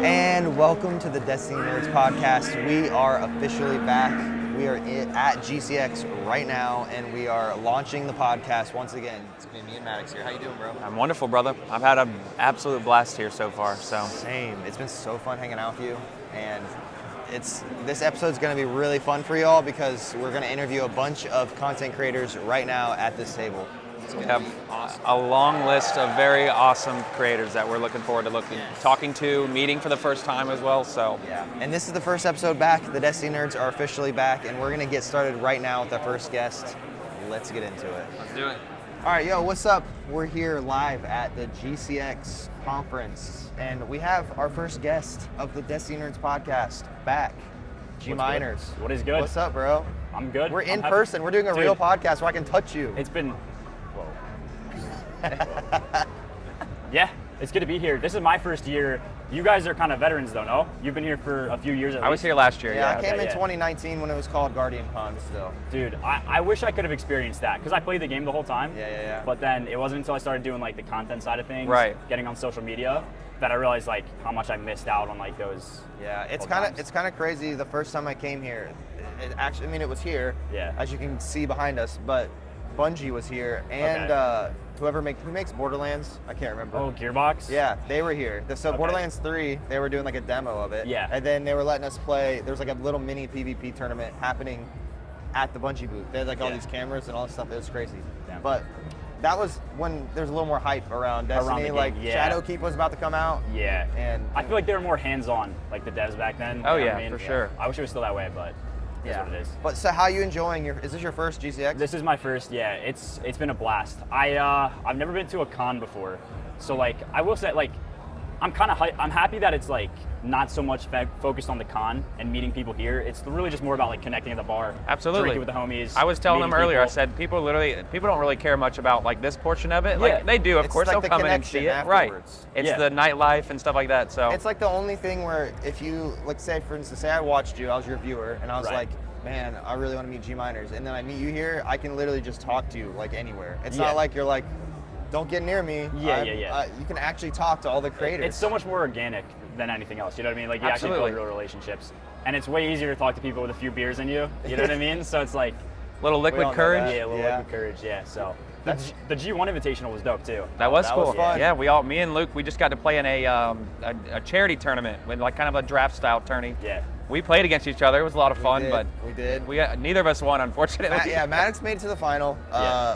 And welcome to the Destiny Nerds podcast. We are officially back. We are at GCX right now, and we are launching the podcast once again. It's me and Maddox here. How you doing, bro? I'm wonderful, brother. I've had an absolute blast here so far. Same. It's been so fun hanging out with you, and this episode's going to be really fun for you all because we're going to interview a bunch of content creators right now at this table. We have a long list of very awesome creators that we're looking forward to talking to, meeting for the first time as well. So yeah, and this is the first episode back. The Destiny Nerds are officially back, and we're going to get started right now with our first guest. Let's get into it. Let's do it. All right, yo, what's up? We're here live at the GCX conference, and we have our first guest of the Destiny Nerds podcast back, Gmeiners. What is good? What's up, bro? I'm good. We're in person. We're doing a real podcast where I can touch you. It's been, yeah, it's good to be here. This is my first year. You guys are kind of veterans though, no? You've been here for a few years at least. I was here last year, yeah. I came in 2019 when it was called Guardian Con still. Dude, I wish I could have experienced that because I played the game the whole time. Yeah. But then it wasn't until I started doing like the content side of things, right, getting on social media, that I realized like how much I missed out on like those. Yeah, it's kind of crazy. The first time I came here, it was here, as you can see behind us, but Bungie was here, and who makes Borderlands, I can't remember. Oh, Gearbox? Yeah, they were here. So Borderlands 3, they were doing like a demo of it. Yeah. And then they were letting us play. There was like a little mini PvP tournament happening at the Bungie booth. They had like all these cameras and all this stuff. It was crazy. Damn. But that was when there was a little more hype around Destiny. Shadowkeep was about to come out. Yeah. And I feel like they were more hands-on, like the devs back then. Oh, you know yeah, what I mean? for sure. I wish it was still that way, but that's what it is. But so how are you enjoying is this your first GCX? This is my first, yeah. It's been a blast. I've never been to a con before. So like I will say like I'm happy that it's like not so much focused on the con and meeting people here. It's really just more about like connecting at the bar. Absolutely. Drinking with the homies. I was telling them earlier, people. I said people don't really care much about like this portion of it. Like they do, of course, like they'll come in and see it. Right. It's the nightlife and stuff like that. So it's like the only thing where if you like say for instance, say I watched you, I was your viewer, and I was like, man, I really want to meet Gmeiners, and then I meet you here, I can literally just talk to you like anywhere. It's not like you're like, don't get near me. Yeah. You can actually talk to all the creators. It's so much more organic than anything else. You know what I mean? Like you actually build real relationships, and it's way easier to talk to people with a few beers than you. You know what I mean? So it's like little liquid courage. Yeah, liquid courage. Yeah. So the G1 Invitational was dope too. That was cool. Was fun. Yeah, me and Luke, we just got to play in a charity tournament with like kind of a draft style tourney. Yeah. We played against each other. It was a lot of fun, but neither of us won, unfortunately. Maddox made it to the final.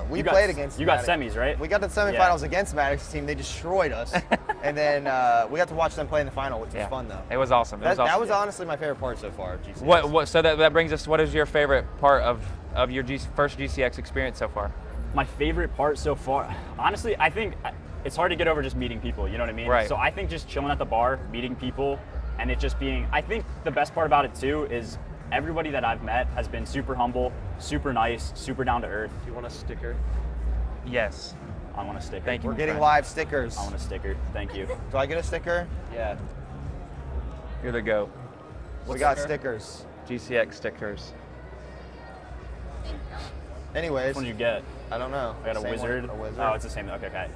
We played against. You got semis, right? We got the semifinals against Maddox's team. They destroyed us, and then we got to watch them play in the final, which was fun though. It was awesome. That was honestly my favorite part so far. GCX. What? So that brings us. What is your favorite part of your first GCX experience so far? My favorite part so far, honestly, I think it's hard to get over just meeting people. You know what I mean? Right. So I think just chilling at the bar, meeting people. And it just being, I think the best part about it too is everybody that I've met has been super humble, super nice, super down to earth. You want a sticker? Yes. I want a sticker. Thank you. We're getting live stickers. I want a sticker. Thank you. Do I get a sticker? Yeah. Here they go. We got stickers. GCX stickers. Anyways. Which one do you get? I don't know. I got a wizard. Oh, it's the same. Okay.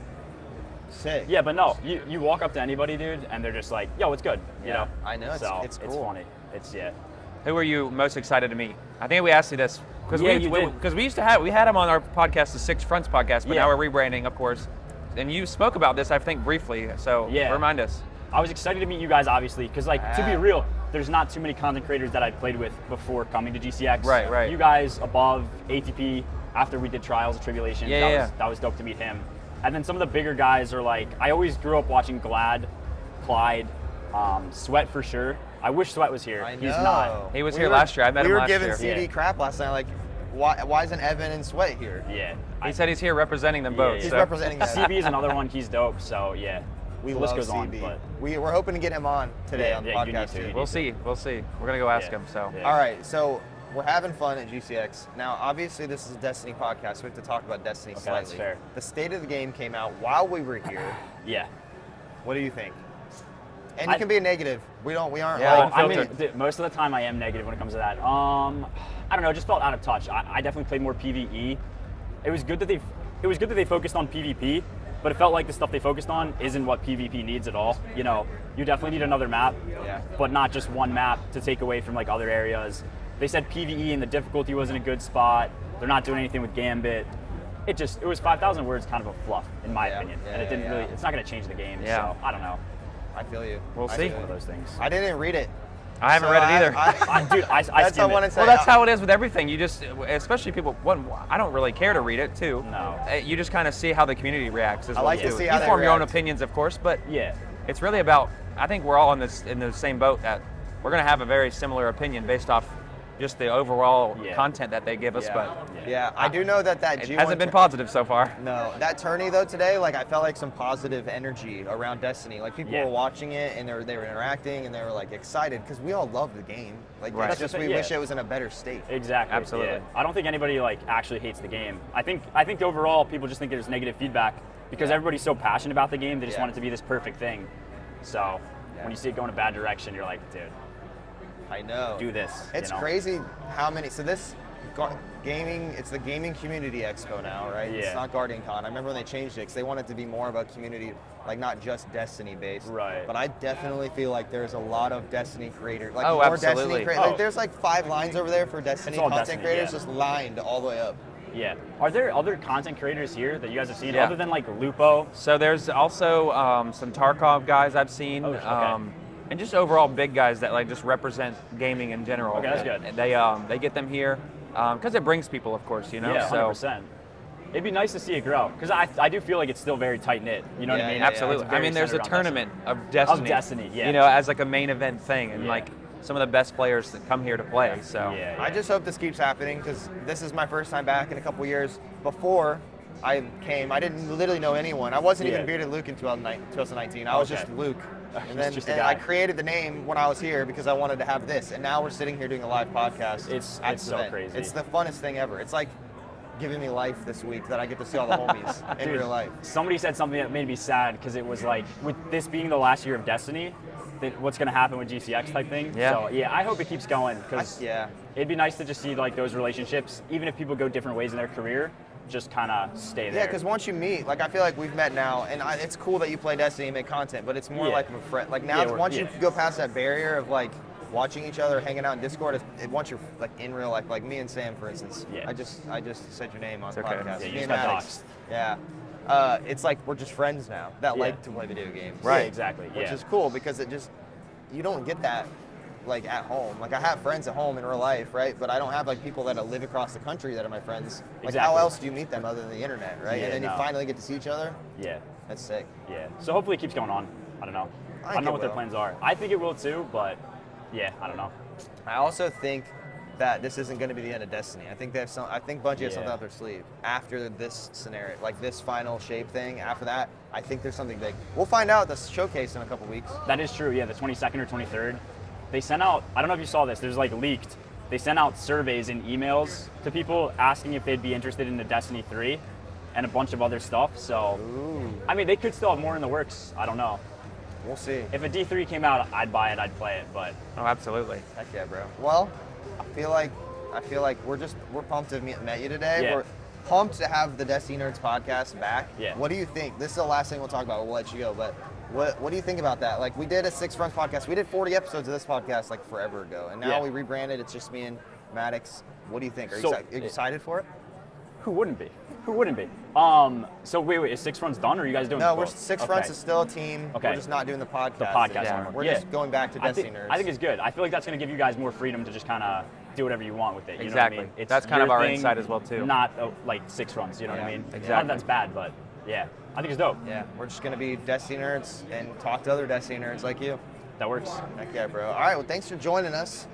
Sick. Yeah, but no, you walk up to anybody, dude, and they're just like, yo, what's good? You know? I know, it's cool. It's funny. Who are you most excited to meet? I think we asked you this because we had him on our podcast, the Six Fronts podcast, but now we're rebranding, of course. And you spoke about this, I think, briefly. So remind us. I was excited to meet you guys, obviously, because to be real, there's not too many content creators that I played with before coming to GCX. Right. You guys above ATP after we did Trials of Tribulation. That was dope to meet him. And then some of the bigger guys are like, I always grew up watching Glad, Clyde, Sweat for sure. I wish Sweat was here. I know. He's not. He was here last year. I met him last year. We were giving CD crap last night. Like, why isn't Evan and Sweat here? Yeah. He said he's here representing them both. He's representing them. CB is another one. He's dope. So yeah. We love goes CB. On, but we're hoping to get him on today on the podcast too. We'll see. We're gonna go ask him. So. All right. So we're having fun at GCX. Now, obviously, this is a Destiny podcast. So we have to talk about Destiny slightly. That's fair. The state of the game came out while we were here. Yeah. What do you think? And you can be a negative. We aren't. I mean, most of the time I am negative when it comes to that. I don't know. It just felt out of touch. I definitely played more PvE. It was good that they focused on PvP, but it felt like the stuff they focused on isn't what PvP needs at all. You know, you definitely need another map, but not just one map to take away from like other areas. They said PvE and the difficulty wasn't a good spot. They're not doing anything with Gambit. It was 5,000 words, kind of a fluff, in my opinion, and it didn't really. It's not going to change the game. So I don't know. I feel you. We'll see. One of those things. I didn't read it. I haven't read it either. I that's skim what I it. say. Well, that's how it is with everything. You just, especially people. One, I don't really care to read it too. No. You just kind of see how the community reacts. As I like to see how you they form your own react. opinions, of course, but Yeah. it's really about. I think we're all in the same boat that we're going to have a very similar opinion based off just the overall content that they give us. But I do know that it G1 hasn't been positive so far. No, that tourney though today, like I felt like some positive energy around Destiny. Like people were watching it and they were interacting and they were like excited because we all love the game. Like it's just we wish it was in a better state. Exactly. Absolutely. Yeah. I don't think anybody like actually hates the game. I think overall people just think there's negative feedback because everybody's so passionate about the game. They just want it to be this perfect thing. So when you see it go in a bad direction, you're like, dude, I know. do this. It's crazy how many. So this gaming, it's the Gaming Community Expo now, right? Yeah. It's not Guardian Con. I remember when they changed it because they wanted it to be more about community, like not just Destiny based. Right. But I definitely feel like there's a lot of Destiny creators, like Oh, more absolutely. Destiny creators. Like there's like 5 lines over there for Destiny all content Destiny, creators, yeah. just lined all the way up. Yeah. Are there other content creators here that you guys have seen Yeah. other than like Lupo? So there's also some Tarkov guys I've seen, and just overall big guys that like just represent gaming in general. Okay, that's good. They get them here because it brings people, of course, you know. Yeah, so 100%. It'd be nice to see it grow because I do feel like it's still very tight knit. You know what I mean? absolutely. It's I very mean, there's a centered around tournament of Destiny. Of Destiny, yeah. You know, as like a main event thing, and like some of the best players that come here to play. So I just hope this keeps happening because this is my first time back in a couple years. Before I came, I didn't literally know anyone. I wasn't even Bearded Luke in 2019. I was just Luke. And then just a and guy. I created the name when I was here because I wanted to have this. And now we're sitting here doing a live podcast. It's at so the event. crazy. It's the funnest thing ever. It's like giving me life this week that I get to see all the homies in Dude, real life. Somebody said something that made me sad because it was like, with this being the last year of Destiny, that what's going to happen with GCX type thing. Yeah. So yeah, I hope it keeps going because Yeah. it'd be nice to just see like those relationships, even if people go different ways in their career, just kind of stay there. Yeah, because once you meet, like I feel like we've met now, and it's cool that you play Destiny and make content, but it's more like a friend. Like now, once you go past that barrier of like watching each other, hanging out in Discord, once you're like in real life, like me and Sam, for instance. Yeah. I just said your name on the okay. podcast. Yeah, you Me just and got Maddox. doxed. Yeah. It's like we're just friends now that like to play video games. Right, exactly. Which Yeah. is cool because you don't get that like at home. Like I have friends at home in real life, right? But I don't have like people that live across the country that are my friends. Like how else do you meet them other than the internet, right? Yeah, and then you finally get to see each other. Yeah. That's sick. Yeah. So hopefully it keeps going on. I don't know. I don't know what their plans are. I think it will too, but yeah, I don't know. I also think that this isn't going to be the end of Destiny. I think I think Bungie has something up their sleeve after this scenario, like this final shape thing. After that, I think there's something big. We'll find out at the showcase in a couple weeks. That is true. Yeah, the 22nd or 23rd. They sent out, I don't know if you saw this, there's like leaked. They sent out surveys and emails to people asking if they'd be interested in the Destiny 3 and a bunch of other stuff. So, I mean, they could still have more in the works. I don't know. We'll see. If a D3 came out, I'd buy it, I'd play it, but. Oh, absolutely. Heck yeah, bro. Well, I feel like we're pumped to have met you today. Yeah. We're pumped to have the Destiny Nerds podcast back. Yeah. What do you think? This is the last thing we'll talk about. We'll let you go, but what do you think about that? Like we did a 6 Fronts podcast. We did 40 episodes of this podcast like forever ago, and now we rebranded. It's just me and Maddox. What do you think? Are you excited for it? Who wouldn't be? Who wouldn't be? So wait, is 6 Fronts done, or are you guys doing No, both? we're 6 Fronts is still a team. Okay. We're just not doing the podcast. The podcast anymore. anymore. We're Yeah. just going back to Destiny Nerds. I think it's good. I feel like that's going to give you guys more freedom to just kind of do whatever you want with it. You Exactly. know what I mean? It's That's kind your of our thing, insight as well, too. Not like 6 Fronts. You know what I mean? exactly. Not that that's bad, but yeah, I think it's dope. Yeah, we're just gonna be Destiny Nerds and talk to other Destiny Nerds like you. That works. Heck yeah, bro. All right, well, thanks for joining us.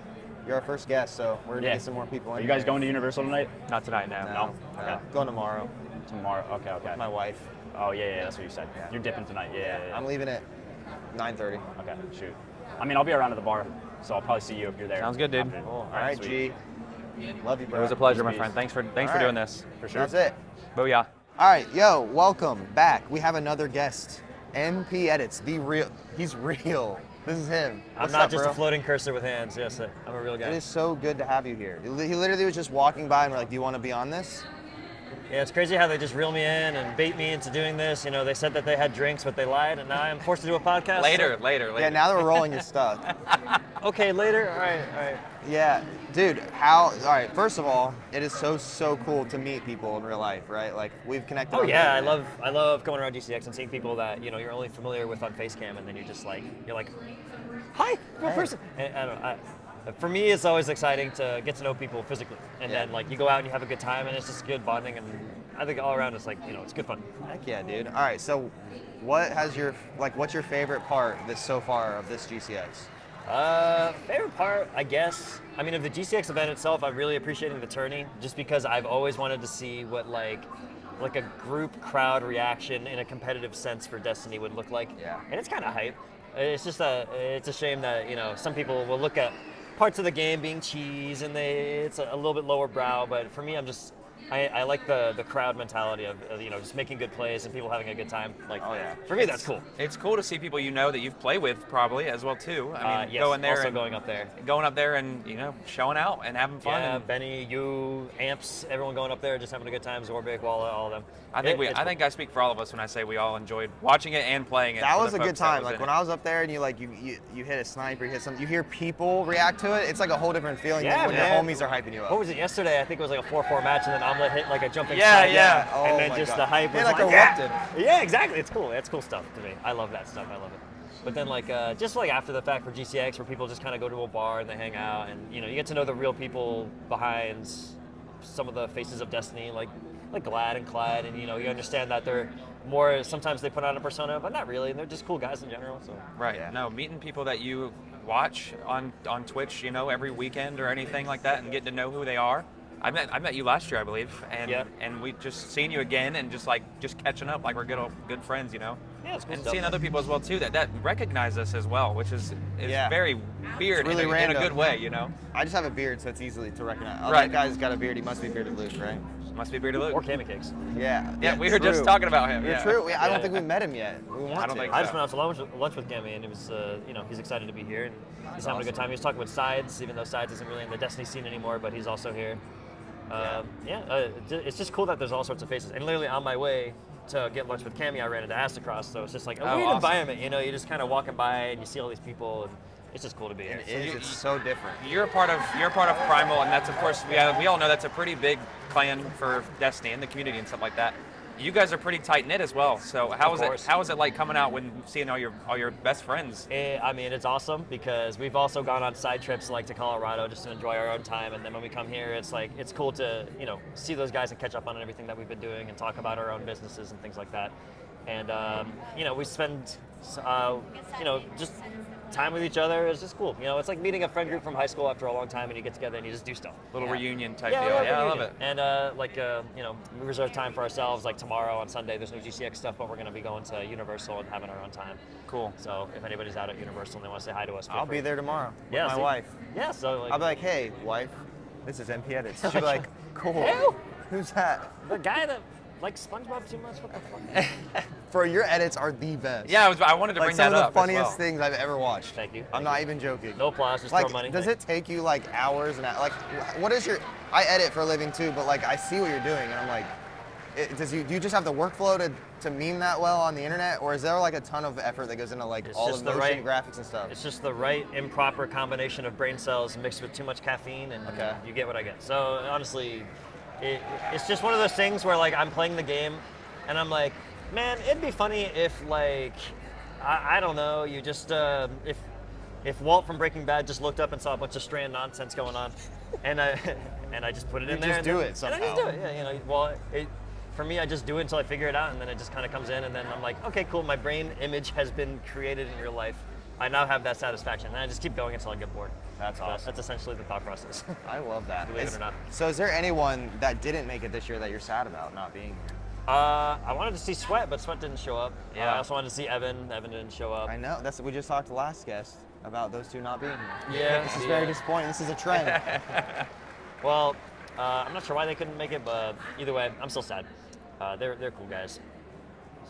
You're our first guest, so we're gonna get some more people in. Are you guys here. going to Universal tonight? Not tonight, no. No. Okay. Going tomorrow. Tomorrow. Okay. My wife. Oh yeah, that's what you said. You're dipping tonight. Yeah. I'm leaving at 9:30. Okay, shoot. I mean, I'll be around at the bar, so I'll probably see you if you're there. Sounds good, dude. After. Cool. All right, sweet. G. Love you, bro. It was a pleasure, my Peace. friend. Thanks for right. doing this. For sure. That's it. Booyah. All right, yo, welcome back. We have another guest. MPEdits. Be real. He's real. This is him. I'm What's not up, just bro? a floating cursor with hands. Yes, I'm a real guy. It is so good to have you here. He literally was just walking by and we're like, "Do you want to be on this?" Yeah, it's crazy how they just reel me in and bait me into doing this. You know, they said that they had drinks, but they lied, and now I'm forced to do a podcast. Later. Yeah, now that we're rolling your stuff. Okay, later. All right. Yeah, dude. All right. First of all, it is so cool to meet people in real life, right? Like we've connected. Oh on yeah, the internet. I love going around GCX and seeing people that you're only familiar with on Facecam, and then you're like, hi, real person. And I don't know. For me, it's always exciting to get to know people physically, and then like you go out and you have a good time, and it's just good bonding, and I think all around it's like it's good fun. Heck yeah, dude. All right, so what's your favorite part so far of this GCX? Favorite part, I guess. I mean, of the GCX event itself, I'm really appreciating the tourney, just because I've always wanted to see what like a group crowd reaction in a competitive sense for Destiny would look like. Yeah. And it's kind of hype. It's just it's a shame that some people will look at parts of the game being cheese and it's a little bit lower brow, but for me, I like the crowd mentality of just making good plays and people having a good time. Like, oh yeah, for me that's cool. It's cool to see people that you've played with probably as well too. I mean, Yes, going there also and going up there. going up there and showing out and having fun. Yeah, and Benny, you, Amps, everyone going up there just having a good time. Zorbik, Walla, all of them. I think I speak for all of us when I say we all enjoyed watching it and playing it. That for was the a good folks that time. was Like in when it. I was up there and you hit a sniper, you hit something, you hear people react to it. It's like a whole different feeling than when man. your homies are hyping you up. What was it yesterday? I think it was like a 4-4 match, and then Omelet hit like a jumping Yeah, side yeah. down, Oh and then my just God. the hype They was like like erupted. Yeah, exactly. It's cool. It's cool stuff to me. I love that stuff. I love it. But then just like after the fact for GCX, where people just kind of go to a bar and they hang out, and you get to know the real people behind some of the faces of Destiny, like Glad and Clyde, and you understand that they're more. Sometimes they put on a persona, but not really. And they're just cool guys in general. So Right. Yeah. No, meeting people that you watch on Twitch, every weekend or anything like that, and getting to know who they are. I met you last year, I believe, and we just seen you again and just catching up like we're good friends, Yeah, it's cool and stuff. seeing other people as well too that recognize us as well, which is Yeah. very weird really in a random. good way, I just have a beard, so it's easily to recognize. Oh, Right. that guy's got a beard. He must be Bearded Luke, right? Must be Bearded Luke. or PattyCakes. Yeah. Yeah, we were true. just talking about him. You're Yeah. true. I don't Yeah. think we met him yet. We want I don't to. think I so. just went out to lunch with Gammy, and it was he's excited to be here, and he's having a good awesome. time. He was talking with Sides, even though Sides isn't really in the Destiny scene anymore, but he's also here. It's just cool that there's all sorts of faces. And literally on my way to get lunch with Cammy, I ran into Astacross, so it's just like a weird awesome. environment. You're just kind of walking by and you see all these people, and it's just cool to be here. It is. It's so different. You're a part of Primal, and that's of course we all know that's a pretty big clan for Destiny and the community and stuff like that. You guys are pretty tight knit as well. So how Of is course. it like coming out when seeing all your best friends? I mean, it's awesome because we've also gone on side trips like to Colorado just to enjoy our own time, and then when we come here, it's cool to see those guys and catch up on everything that we've been doing and talk about our own businesses and things like that. And we spend just time with each other. It's just cool. It's like meeting a friend group from high school after a long time, and you get together and you just do stuff. Little Yeah. reunion type Yeah, deal. yeah, Yeah, I love reunion. it. And we reserve time for ourselves. Like tomorrow on Sunday, there's no GCX stuff, but we're going to be going to Universal and having our own time. Cool. So if anybody's out at Universal and they want to say hi to us, feel I'll free. be there tomorrow with Yeah, my see? wife. Yeah, so I'll be like, hey, wife, this is MPEdits. She'll be like, cool. Ew. Who's that? the guy that likes SpongeBob too much. What the fuck? For your edits are the best. Yeah, I wanted to Like bring some that of up. the as funniest well. things I've ever watched. Thank you. I'm not even joking. No applause, just Like, throw money. does it take you like hours and like, what is your? I edit for a living too, but like I see what you're doing, and I'm like, do you just have the workflow to meme that well on the internet, or is there like a ton of effort that goes into like It's all just the the motion right- graphics and stuff? It's just the right improper combination of brain cells mixed with too much caffeine, and Okay. you get what I get. So honestly, it's just one of those things where like I'm playing the game, and I'm like, man, it'd be funny if like, I don't know, you just if Walt from Breaking Bad just looked up and saw a bunch of Strand nonsense going on, and I just put it in You there. just and do then- it And I just do somehow. it. Yeah, for me, I just do it until I figure it out, and then it just kind of comes in, and then I'm like, okay, cool, my brain image has been created in real life. I now have that satisfaction, and I just keep going until I get bored. That's awesome. That's essentially the thought process. I love that. Believe it or not. So is there anyone that didn't make it this year that you're sad about not being here? I wanted to see Sweat, but Sweat didn't show up. Yeah. I also wanted to see Evan. Evan didn't show up. I know. We just talked to the last guest about those two not being here. Yeah, This is yeah. very disappointing. This is a trend. Well, I'm not sure why they couldn't make it, but either way, I'm still sad. They're cool guys.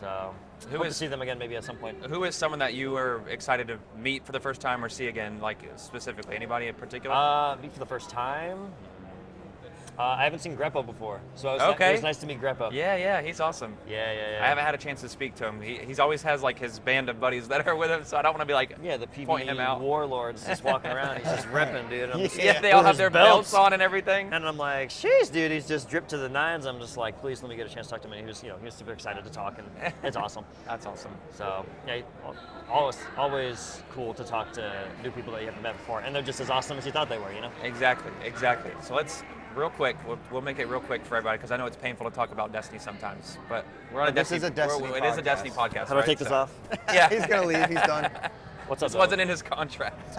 So hope to see them again maybe at some point. Who is someone that you are excited to meet for the first time or see again, like specifically? Anybody in particular? Meet for the first time. I haven't seen Greppo before, so it was nice to meet Greppo. Yeah, he's awesome. Yeah. I haven't had a chance to speak to him. He's always has like his band of buddies that are with him, so I don't want to be like the pointing him out. PvP warlords just walking around. He's just ripping, dude. They all have their belts on and everything. And I'm like, sheesh, dude, he's just dripped to the nines. I'm just like, please let me get a chance to talk to him. And he was super excited to talk, and it's awesome. That's awesome. So yeah, always cool to talk to new people that you haven't met before, and they're just as awesome as you thought they were, you know? Exactly. So let's real quick. We'll make it real quick for everybody because I know it's painful to talk about Destiny sometimes, but we're on a Destiny. It is a Destiny podcast. How do I take this off? Yeah, he's gonna leave. He's done. What's up? This wasn't in his contract.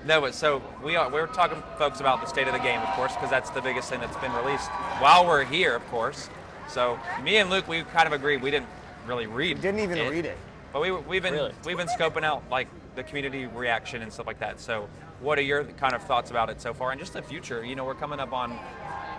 No, but so we're talking, folks, about the state of the game, of course, because that's the biggest thing that's been released while we're here, of course. So me and Luke, we kind of agreed we didn't really read. We didn't even read it. But we've been scoping out like the community reaction and stuff like that. So what are your kind of thoughts about it so far, and just the future? You know, we're coming up on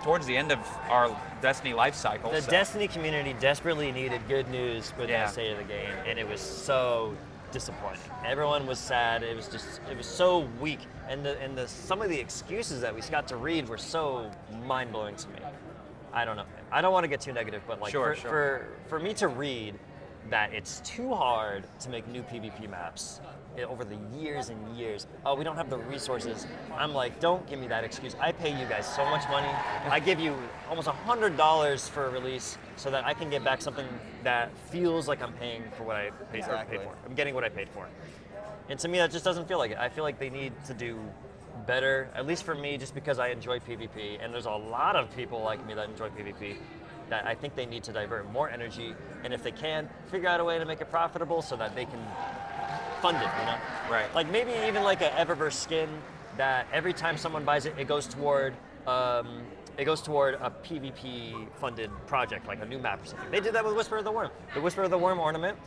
towards the end of our Destiny life cycle. The Destiny community desperately needed good news with the state of the game, and it was so disappointing. Everyone was sad. It was so weak, and some of the excuses that we got to read were so mind blowing to me. I don't know. I don't want to get too negative, but like for me to read that it's too hard to make new PvP maps over the years and years. Oh, we don't have the resources. I'm like, don't give me that excuse. I pay you guys so much money. I give you almost $100 for a release so that I can get back something that feels like I'm paying for what I paid for. I'm getting what I paid for. And to me, that just doesn't feel like it. I feel like they need to do better, at least for me, just because I enjoy PvP. And there's a lot of people like me that enjoy PvP. That I think they need to divert more energy, and if they can, figure out a way to make it profitable so that they can fund it, you know? Right. Like maybe even like a Eververse skin that every time someone buys it, it goes toward a PvP funded project, like a new map or something. They did that with Whisper of the Worm. The Whisper of the Worm ornament,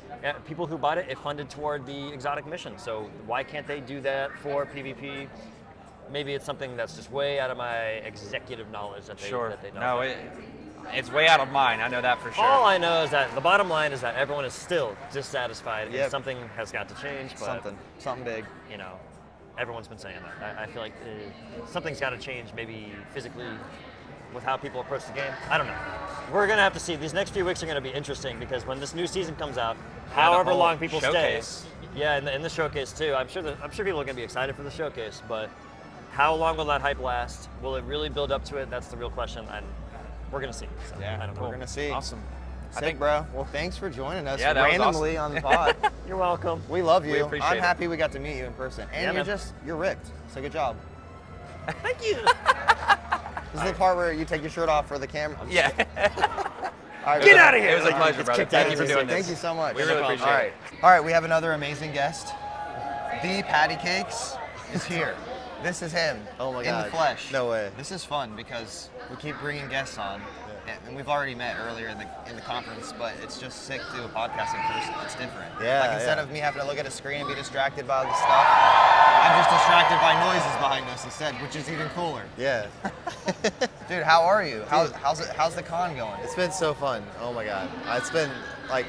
people who bought it, it funded toward the exotic mission. So why can't they do that for PvP? Maybe it's something that's just way out of my executive knowledge that they know. No, it's way out of mine. I know that for sure. All I know is that the bottom line is that everyone is still dissatisfied, and something has got to change. But something big. You know, everyone's been saying that. I feel like something's got to change, maybe physically, with how people approach the game. I don't know. We're gonna have to see. These next few weeks are gonna be interesting because when this new season comes out, however long people stay. Yeah, in the showcase too. I'm sure people are gonna be excited for the showcase, but how long will that hype last? Will it really build up to it? That's the real question. And we're going to see. So, I don't know. We're going to see. Awesome. Sick, bro. Well, thanks for joining us randomly on the pod. You're welcome. We love you. We appreciate I'm happy we got to meet you in person. And you're ripped. So good job. Thank you. This is the part where you take your shirt off for the camera. Yeah. All right, get out of here. It was a pleasure, brother. Thank you for doing this. Thank you so much. We really appreciate it. All right, we have another amazing guest. The PattyCakes is here. This is him. Oh my God. In the flesh. No way. This is fun because we keep bringing guests on, and we've already met earlier in the conference, but it's just sick to do a podcast in person. It's different. Yeah. Like instead of me having to look at a screen and be distracted by all the stuff, I'm just distracted by noises behind us instead, which is even cooler. Yeah. Dude, how are you? How's the con going? It's been so fun. Oh my God. It's been like,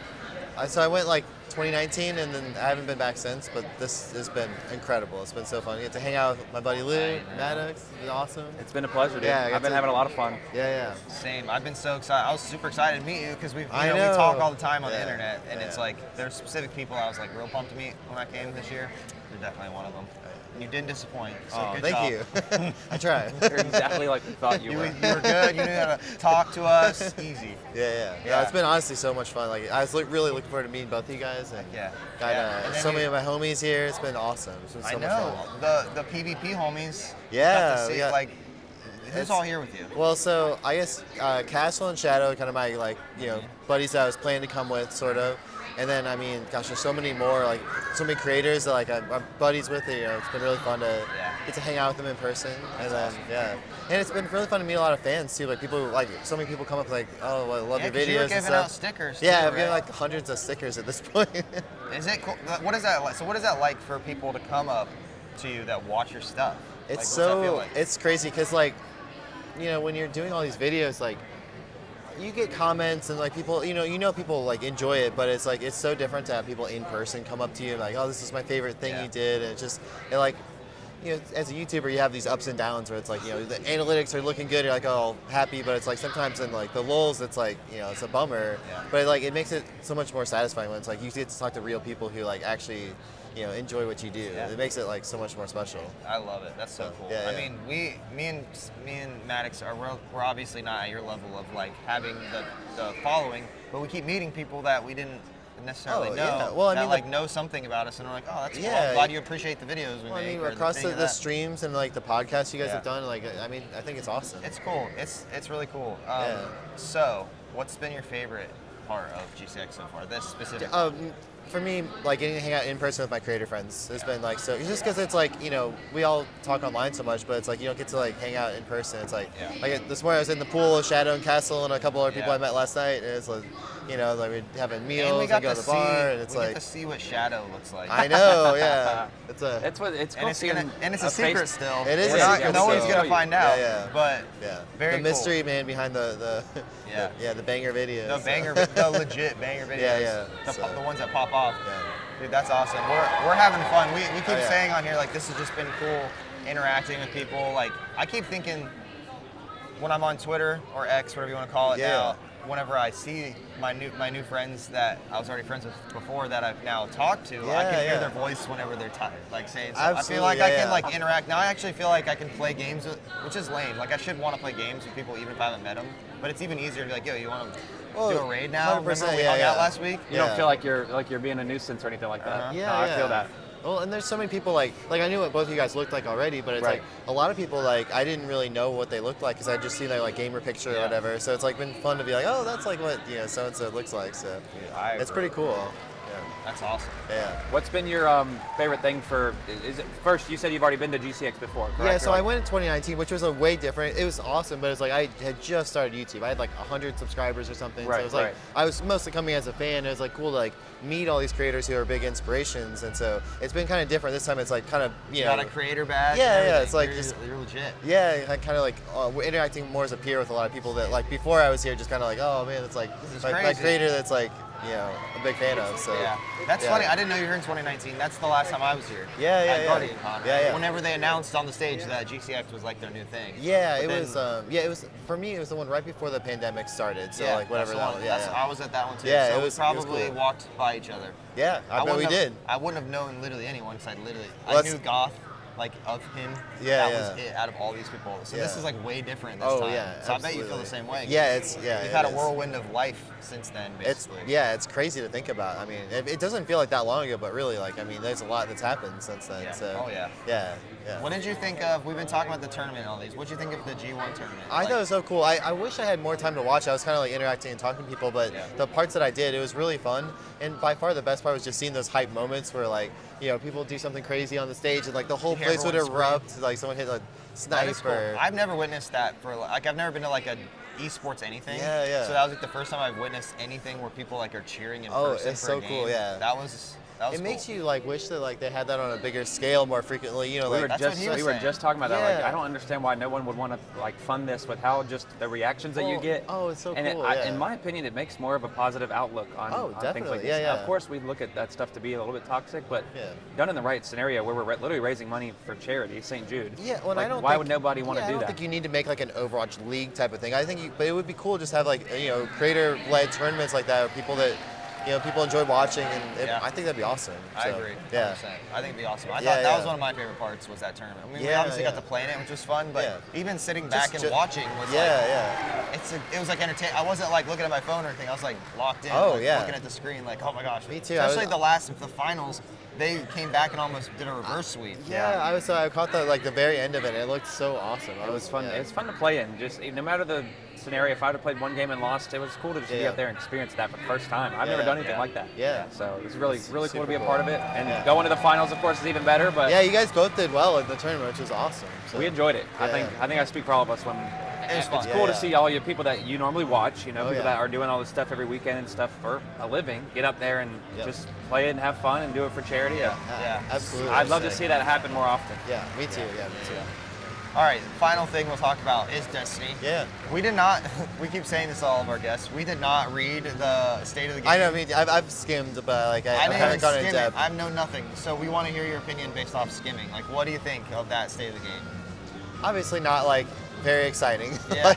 so I went like 2019 and then I haven't been back since, but this has been incredible. It's been so fun. You get to hang out with my buddy Lou, Maddox. It's been awesome. It's been a pleasure, dude. Yeah, I've been having a lot of fun. Yeah. Same. I've been so excited. I was super excited to meet you because we talk all the time on the internet, and it's like there's specific people I was like real pumped to meet when I came this year. You're definitely one of them. You didn't disappoint. So good thank job. you. I tried. You're exactly like we thought you were. You were good. You knew how to talk to us. Easy. Yeah. It's been honestly so much fun. Like I was really looking forward to meeting both of you guys, and got so many of my homies here. It's been awesome. It's been so much fun. The PvP homies. Yeah. Got to see, like, who's all here with you? Well, so I guess Castle and Shadow, kind of my buddies that I was planning to come with, sort of. And then, I mean, gosh, there's so many more, like, so many creators that, like, I'm buddies with. It's been really fun to get to hang out with them in person. And then, and it's been really fun to meet a lot of fans, too. Like, people, like, so many people come up, like, oh, I love your videos you're and giving stuff. Out stickers, yeah, too, I've given, like, hundreds of stickers at this point. Is it cool? What is that like? So what is that like for people to come up to you that watch your stuff? It's like, it's crazy, because, like, when you're doing all these videos, like, you get comments and like people, people like enjoy it, but it's like, it's so different to have people in person come up to you and like, oh, this is my favorite thing you did. And it you know, as a YouTuber, you have these ups and downs where it's like, you know, the analytics are looking good, you're like, oh, happy, but it's like sometimes in like the lulls, it's like, you know, it's a bummer. Yeah. But like it makes it so much more satisfying when it's like you get to talk to real people who like actually, you know, enjoy what you do. Yeah. It makes it like so much more special. I love it. That's so cool. Yeah, I mean, me and Maddox we're obviously not at your level of like having the following, but we keep meeting people that we didn't necessarily know. Yeah. Well, I that mean, like know something about us, and we're like, oh, that's cool. Yeah. I'm glad you appreciate the videos we Well, I make. mean, or across thing the that. streams and like the podcasts you guys Yeah. have done, like I mean, I think it's awesome. It's cool. It's really cool. Yeah. So, what's been your favorite part of GCX so far? This specific. For me, like getting to hang out in person with my creator friends has been like so. Just because it's like, you know, we all talk online so much, but it's like you don't get to like hang out in person. It's like this morning I was in the pool with Shadow and Castle and a couple other people I met last night, and it's like, you know, like we're having meals and we got go to the bar, and it's we like get to see what Shadow looks like. I know, yeah. It's and cool it's seeing a a secret face- still. It is We're a not- secret No one's still. gonna find out. Yeah. But the cool. mystery man behind the Yeah. the banger videos. The legit banger videos. Yeah. The ones that pop off. Yeah. Dude, that's awesome. We're having fun. We keep yeah. saying on here like this has just been cool interacting with people. Like I keep thinking when I'm on Twitter or X, whatever you want to call it now, whenever I see my new friends that I was already friends with before that I've now talked to, I can hear their voice whenever they're like saying stuff. I feel like I can like interact. Now I actually feel like I can play games with, which is lame. Like I should want to play games with people even if I haven't met them. But it's even easier to be like, yo, you want to do a raid now? 100%, Remember we hung out last week? You don't feel like you're being a nuisance or anything like that. Yeah, No, I feel that. Well, and there's so many people like I knew what both of you guys looked like already, but it's like a lot of people like I didn't really know what they looked like because I just seen their like gamer picture or whatever. So it's like been fun to be like, oh, that's like what so and so looks like. So it's pretty cool. Yeah. That's awesome. Yeah. What's been your favorite thing for? Is it first? You said you've already been to GCX before, correct? Yeah, so I went in 2019, which was a way different. It was awesome, but it's like I had just started YouTube. I had like 100 subscribers or something. So it was like I was mostly coming as a fan. It was like cool to like meet all these creators who are big inspirations, and so it's been kind of different. This time it's like kind of you know, got a creator badge. Yeah, it's like you're legit. Yeah, I kind of like we're interacting more as a peer with a lot of people that like before I was here, just kind of like, oh man, it's like my creator that's like a big fan of. So that's funny. I didn't know you were here in 2019. That's the last time I was here. At Guardian Con. Yeah. Whenever they announced on the stage that GCX was like their new thing. Yeah, it was for me. It was the one right before the pandemic started. So like whatever that was. I was at that one too. Yeah, so it was probably cool. walked by each other. Yeah, I bet we did. I wouldn't have known literally anyone because I knew Goth. Like of him, that was it out of all these people. So this is like way different this time. Yeah, so I bet you feel the same way. Yeah, you've had a whirlwind of life since then, basically. It's crazy to think about. I mean, it doesn't feel like that long ago, but really, like, I mean, there's a lot that's happened since then. Yeah. So, yeah. Yeah. What did you think of? We've been talking about the tournament and all these. What did you think of the G1 tournament? I thought it was so cool. I wish I had more time to watch. I was kind of like interacting and talking to people, but the parts that I did, it was really fun. And by far the best part was just seeing those hype moments where like, people do something crazy on the stage and like the whole place would erupt. Like someone hit a sniper. Cool. I've never witnessed that I've never been to like a esports anything. Yeah. So that was like the first time I've witnessed anything where people like are cheering in person. Oh, it's for so a game. cool. Yeah. That was it cool. makes you like wish that like they had that on a bigger scale more frequently. We were just talking about that. Like, I don't understand why no one would want to like fund this with how just the reactions that you get. Oh, it's so and cool. In my opinion, it makes more of a positive outlook on things like this. Of course, we look at that stuff to be a little bit toxic, but done in the right scenario where we're literally raising money for charity, St. Jude. Yeah, well, like, why would nobody want to do that? I don't think you need to make like an Overwatch League type of thing. I think, but it would be cool just to have like creator-led tournaments like that, where people that people enjoy watching, and I think that'd be awesome. I agree. 100%. Yeah. I think it'd be awesome. I thought that was one of my favorite parts was that tournament. I mean, we obviously got to play in it, which was fun, but even sitting back and watching was it was like entertaining. I wasn't like looking at my phone or anything. I was like locked in, looking at the screen, like, oh my gosh. Me too. Especially the finals. They came back and almost did a reverse sweep. I caught the very end of it. And it looked so awesome. It was fun. It's fun to play in. Just no matter the scenario, if I would have played one game and lost, it was cool to just be up there and experience that for the first time. I've never done anything like that. Yeah. So it was really cool to be a part of it. And going to the finals, of course, is even better. But you guys both did well in the tournament, which was awesome. So. We enjoyed it. I think I speak for all of us when. It's cool to see all your people that you normally watch, people that are doing all this stuff every weekend and stuff for a living, get up there and just play it and have fun and do it for charity. Yeah, absolutely. I'd love to see that happen more often. Yeah, me too. Yeah, me too. All right, final thing we'll talk about is Destiny. Yeah. We did not, we keep saying this to all of our guests, we did not read the state of the game. I know, I mean, I've skimmed, but like I didn't haven't even gone in skim depth. it. I know nothing. So we want to hear your opinion based off skimming. Like, what do you think of that state of the game? Obviously not like very exciting. Yeah.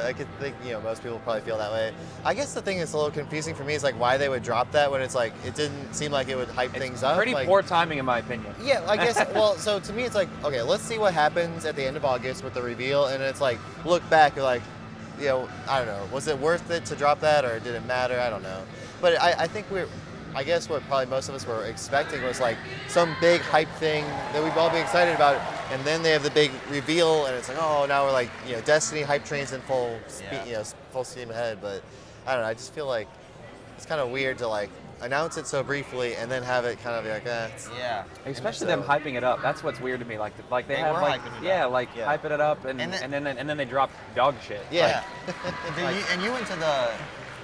I could think, most people probably feel that way. I guess the thing that's a little confusing for me is like why they would drop that when it's like, it didn't seem like it would hype things up. Pretty like, poor timing, in my opinion. Yeah, I guess, well, so to me it's like, okay, let's see what happens at the end of August with the reveal, and it's like, look back, you're like, I don't know, was it worth it to drop that, or did it matter? I don't know. But I think I guess what probably most of us were expecting was like some big hype thing that we'd all be excited about, and then they have the big reveal, and it's like, oh, now we're like, Destiny hype train's in full steam ahead. But I don't know, I just feel like it's kind of weird to like announce it so briefly and then have it kind of be like, Yeah. Especially them hyping it up. That's what's weird to me. Like they have like hyping it up and then they drop dog shit. Yeah. And you went to the.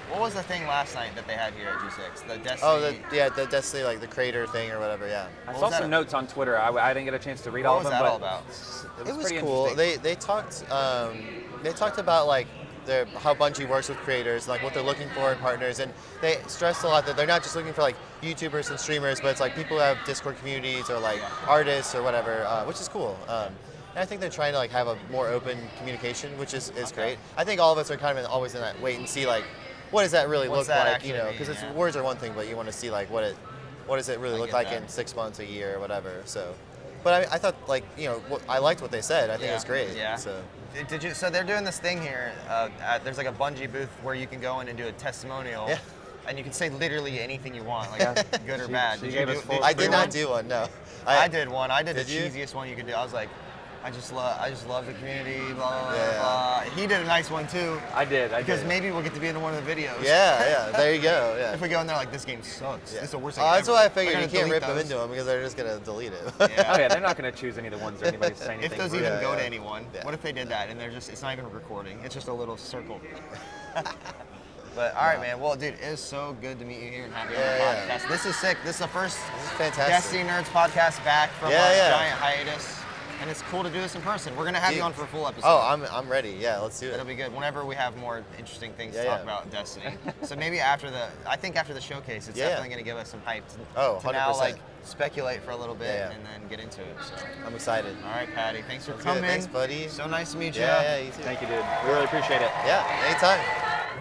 What was the thing last night that they had here at GCX? The Destiny. Oh, the Destiny, like the crater thing or whatever. Yeah. I saw some notes on Twitter. I didn't get a chance to read all of them. What was that all about? It was pretty cool. interesting. They talked about like how Bungie works with creators, like what they're looking for in partners, and they stressed a lot that they're not just looking for like YouTubers and streamers, but it's like people who have Discord communities or like artists or whatever, which is cool. And I think they're trying to like have a more open communication, which is great. I think all of us are kind of always in that wait and see like. What does that really look like? Because words are one thing, but you want to see like what does it really look like in 6 months, a year, or whatever. So, but I thought like I liked what they said. I think it was great. Yeah. So. So they're doing this thing here. There's like a Bungie booth where you can go in and do a testimonial. Yeah. And you can say literally anything you want, like good or bad. I did not do one. No. I did one. I did the cheesiest one you could do. I was like, I just love the community, blah, blah, blah. He did a nice one too. I did. Because maybe we'll get to be in one of the videos. Yeah, there you go. Yeah. If we go in there like, this game sucks. This is the worst thing that's ever. why I figured you can't rip them into them because they're just going to delete it. Oh yeah, they're not going to choose any of the ones that anybody say anything. If those even go to anyone. Yeah. What if they did that and it's not even recording? It's just a little circle. But all right, man. Well, dude, it is so good to meet you here and have you on the podcast. This is sick. This is the first Destiny Nerds podcast back from our giant hiatus. And it's cool to do this in person. We're gonna have you on for a full episode. Oh, I'm ready. Yeah, let's do it. It'll be good. Whenever we have more interesting things to talk about Destiny. So maybe after the showcase, it's definitely gonna give us some hype to now like speculate for a little bit and then get into it. So I'm excited. All right, Patty. Thanks for coming. Thanks, buddy. So nice to meet you. Yeah, you too. Thank you, dude. We really appreciate it. Yeah, anytime.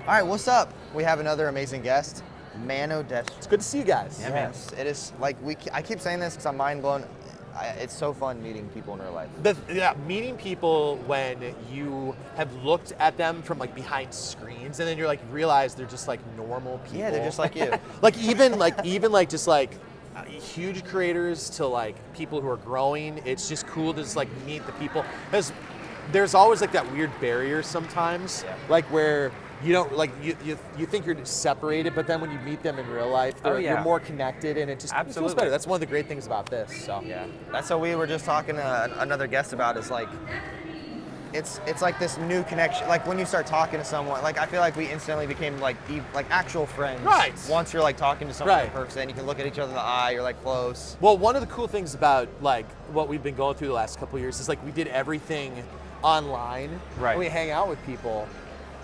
All right, what's up? We have another amazing guest, Manodestra. It's good to see you guys. Yeah, man. It is like I keep saying this because I'm mind blown. It's so fun meeting people in real life. Meeting people when you have looked at them from like behind screens, and then you're like realize they're just like normal people. Yeah, they're just like you. even just like huge creators to like people who are growing. It's just cool to just like meet the people. Because there's always like that weird barrier sometimes, like where you don't like you think you're separated, but then when you meet them in real life, you're more connected, and it just feels better. That's one of the great things about this. So yeah, that's what we were just talking to another guest about. Is like it's like this new connection. Like when you start talking to someone, like I feel like we instantly became like actual friends. Right. Once you're like talking to someone in person, you can look at each other in the eye. You're like close. Well, one of the cool things about like what we've been going through the last couple of years is like we did everything online. Right. And we hang out with people.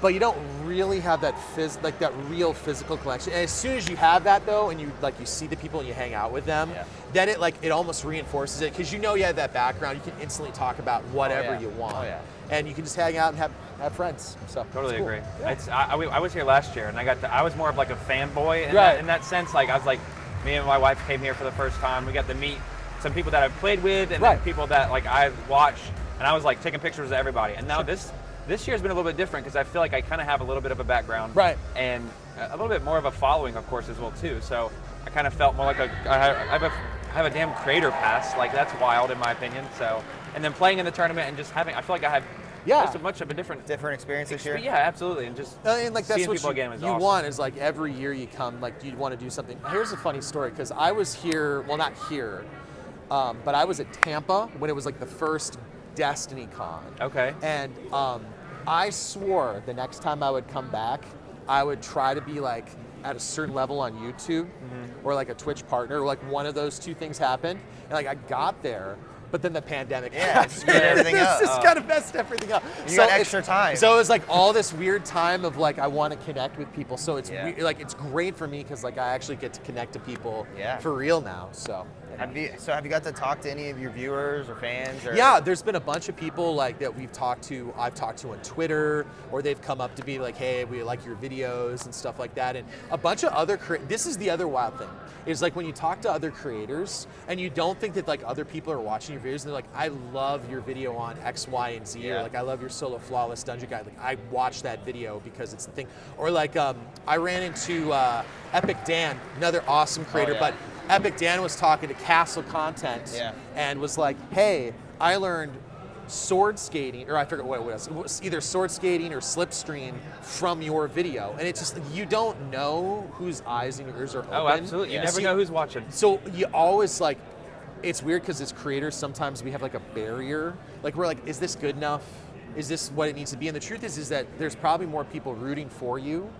But you don't really have that that real physical connection. And as soon as you have that though, and you see the people and you hang out with them, then it almost reinforces it because you have that background. You can instantly talk about whatever you want. Oh, yeah. And you can just hang out and have friends. So totally cool. agree. Yeah. I was here last year, and I was more of like a fanboy in that sense. Like I was like, me and my wife came here for the first time. We got to meet some people that I've played with, and then people that like I watched, and I was like taking pictures of everybody. And now this year's been a little bit different because I feel like I kind of have a little bit of a background, and a little bit more of a following, of course, as well too. So I kind of felt more like I have a damn creator pass. Like that's wild in my opinion. So and then playing in the tournament and just having, I feel like I have just much of a different experience this year. Yeah, absolutely, and just and like that's seeing what people again is you awesome. want is like every year you come, like you want to do something. Here's a funny story because I was here, well not here, but I was at Tampa when it was like the first Destiny Con. Okay. And I swore the next time I would come back, I would try to be like at a certain level on YouTube or like a Twitch partner, or like one of those two things happened. And like I got there But then the pandemic screwed everything up. This just kind of messed everything up. You got extra time. So it was like all this weird time of like I want to connect with people. So it's like it's great for me because like I actually get to connect to people for real now. So. Have you got to talk to any of your viewers or fans? Or? Yeah, there's been a bunch of people like that I've talked to on Twitter, or they've come up to me like, hey, we like your videos and stuff like that. And a bunch of other, this is the other wild thing, is like when you talk to other creators and you don't think that like other people are watching your videos and they're like, I love your video on X, Y, and Z, or like I love your solo flawless dungeon guide. Like I watched that video because it's the thing. Or like I ran into Epic Dan, another awesome creator, but Epic Dan was talking to Castle Content and was like, hey, I learned sword skating, or I forget what it was. It was either sword skating or slipstream from your video. And it's just, you don't know whose eyes and ears are open. Oh, absolutely. You never know who's watching. So you always like, it's weird because as creators, sometimes we have like a barrier. Like we're like, is this good enough? Is this what it needs to be? And the truth is that there's probably more people rooting for you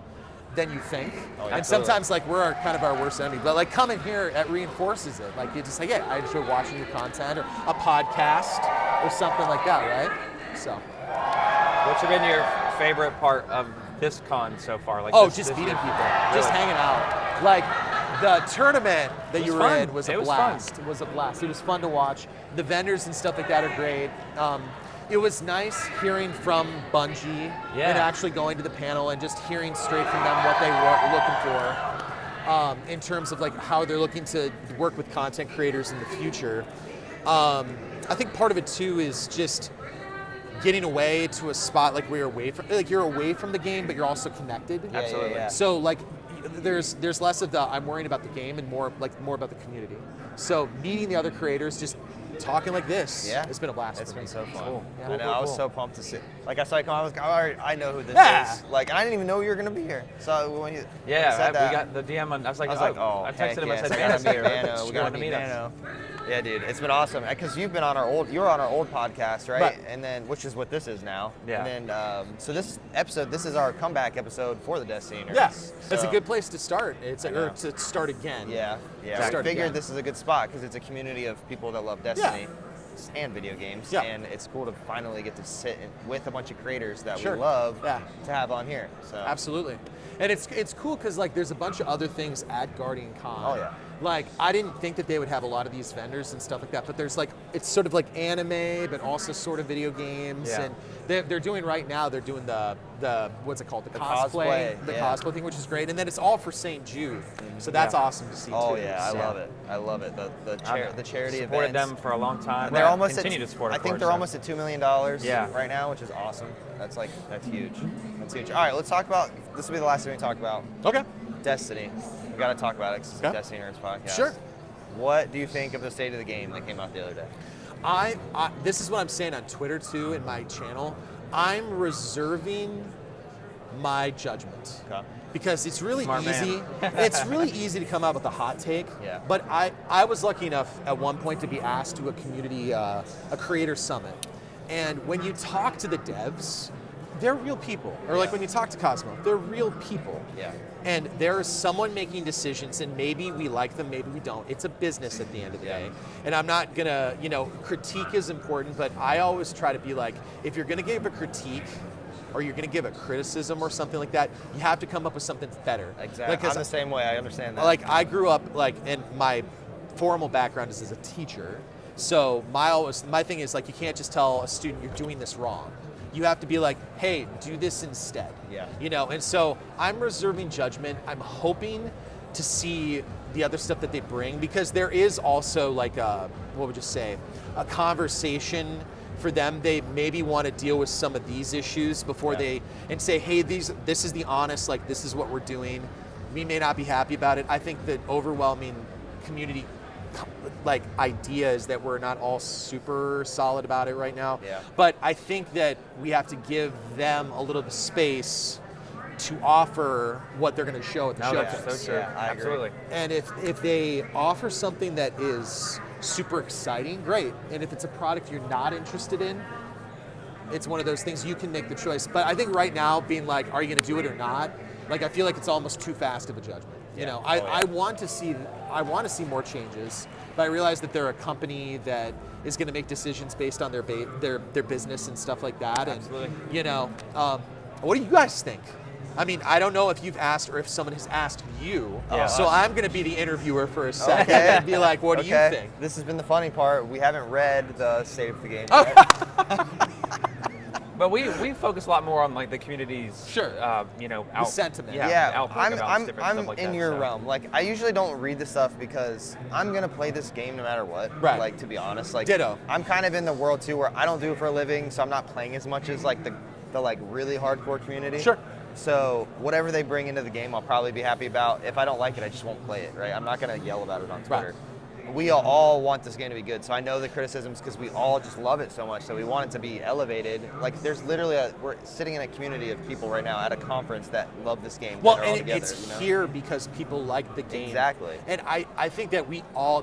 than you think. And sometimes like we're kind of our worst enemy. But like coming here, it reinforces it. Like you just like, I enjoy watching your content or a podcast or something like that, right? So. What's been your favorite part of this con so far? Like just meeting people, just hanging out. Like the tournament that you were in was a blast. It was a blast. It was fun to watch. The vendors and stuff like that are great. It was nice hearing from Bungie and actually going to the panel and just hearing straight from them what they were looking for in terms of like how they're looking to work with content creators in the future. I think part of it too is just getting away to a spot like where you're away from the game, but you're also connected. Absolutely. So like there's less of the I'm worrying about the game and more about the community. So meeting the other creators, just talking like this, it's been a blast. It's been so fun. Cool. Yeah, I know. I was so pumped to see. Like I saw you come, I was like, all right, I know who this is. Like, and I didn't even know you were gonna be here. So when you said that, we got the DM, and I was like, oh, I texted him. I said, Mano's here. Mano, We gotta meet Mano. Yeah, dude, it's been awesome because you were on our old podcast, right? And then, which is what this is now. Yeah. And then, so this is our comeback episode for the Destiny. Yes, that's a good place to start. It's or to start again. Yeah. We figured this is a good spot because it's a community of people that love Destiny and video games, and it's cool to finally get to sit with a bunch of creators that we love to have on here. So absolutely, and it's cool because like there's a bunch of other things at Guardian Con. Oh yeah. Like I didn't think that they would have a lot of these vendors and stuff like that, but there's like it's sort of like anime, but also sort of video games, and they're doing right now. They're doing the what's it called? The cosplay thing, which is great, and then it's all for St. Jude, so that's awesome to see too. Oh yeah, I love it. The charity events. Supported them for a long time. They're almost continue to support. I think they're almost at $2 million right now, which is awesome. That's huge. That's huge. All right, let's talk about. This will be the last thing we talk about. Okay. Destiny. We got to talk about it. 'Cause it's a Destiny Nerds podcast. Sure. What do you think of the state of the game that came out the other day? I this is what I'm saying on Twitter too in my channel. I'm reserving my judgment. Okay. Because it's really Smart easy. It's really easy to come out with a hot take. Yeah. But I was lucky enough at one point to be asked to a community, a creator summit. And when you talk to the devs, they're real people. Or like when you talk to Cosmo, they're real people. Yeah. And there is someone making decisions, and maybe we like them, maybe we don't. It's a business at the end of the day. And I'm not gonna, critique is important, but I always try to be like, if you're gonna give a critique, or you're gonna give a criticism or something like that, you have to come up with something better. Exactly. I'm the same way, I understand that. Like I grew up and my formal background is as a teacher. So my thing is like, you can't just tell a student you're doing this wrong. You have to be like, hey, do this instead. Yeah. And so I'm reserving judgment. I'm hoping to see the other stuff that they bring, because there is also like a conversation for them. They maybe want to deal with some of these issues before they say, hey, this is the honest, like this is what we're doing. We may not be happy about it. I think the overwhelming community idea is that we're not all super solid about it right now. Yeah. But I think that we have to give them a little bit of space to offer what they're going to show at the showcase. That's so true. Yeah, I agree. Absolutely. And if they offer something that is super exciting, great. And if it's a product you're not interested in, it's one of those things you can make the choice. But I think right now, being like, are you going to do it or not? Like, I feel like it's almost too fast of a judgment. You know, I want to see more changes, but I realize that they're a company that is going to make decisions based on their business and stuff like that. Absolutely. And you know, what do you guys think? I mean, I don't know if you've asked or if someone has asked you. Yeah, so us. I'm going to be the interviewer for a second Okay. and be like, what do you think? This has been the funny part. We haven't read the state of the game Oh. yet. But we focus a lot more on like the community's, Sure. You know, The sentiment. Yeah, outlook I'm about different stuff like in that, your so. realm. Like, I usually don't read the stuff because I'm gonna play this game no matter what. Right. Like, to be honest, like Ditto. I'm kind of in the world too where I don't do it for a living, so I'm not playing as much as like the like really hardcore community. Sure. So whatever they bring into the game, I'll probably be happy about. If I don't like it, I just won't play it. Right. I'm not gonna yell about it on Twitter. Right. We all want this game to be good, so I know the criticisms because we all just love it so much. So we want it to be elevated. Like, there's literally we're sitting in a community of people right now at a conference that love this game. Well, that are all and together, it's you know? here because people like the game. Exactly. And I think that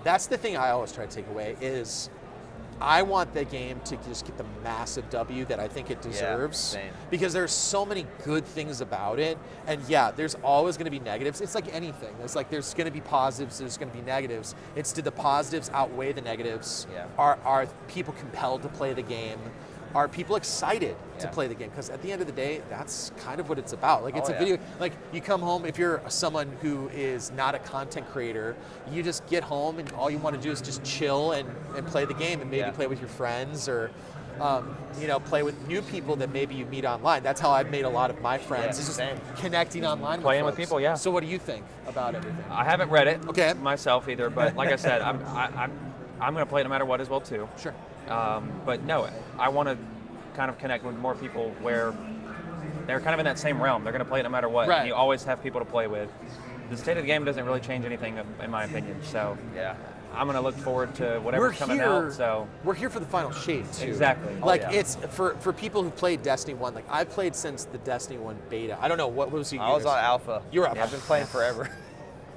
that's the thing I always try to take away is I want the game to just get the massive W that I think it deserves. same. Because there's so many good things about it. And yeah, there's always going to be negatives. It's like anything. It's like there's going to be positives, there's going to be negatives. It's do the positives outweigh the negatives? Yeah. Are people compelled to play the game? Are people excited to Yeah. play the game? Because at the end of the day, that's kind of what it's about. Like, it's Oh, a yeah. video. Like, you come home, if you're someone who is not a content creator, you just get home and all you want to do is just chill and play the game and maybe Yeah. play with your friends or, you know, play with new people that maybe you meet online. That's how I've made a lot of my friends. Yeah, is just same. connecting online Playing with folks. people, yeah. So what do you think about everything? I haven't read it Okay. myself either, but like I said, I'm going to play it no matter what as well too. Sure. But no, I want to kind of connect with more people where they're kind of in that same realm. They're going to play it no matter what. Right. And you always have people to play with. The state of the game doesn't really change anything, in my opinion. So Yeah. I'm going to look forward to whatever's coming out. So we're here for the final shade too. Exactly. Like yeah. it's for people who played Destiny 1. Like I've played since the Destiny 1 beta. I don't know what was you. I was on alpha. You were alpha. I've been playing forever.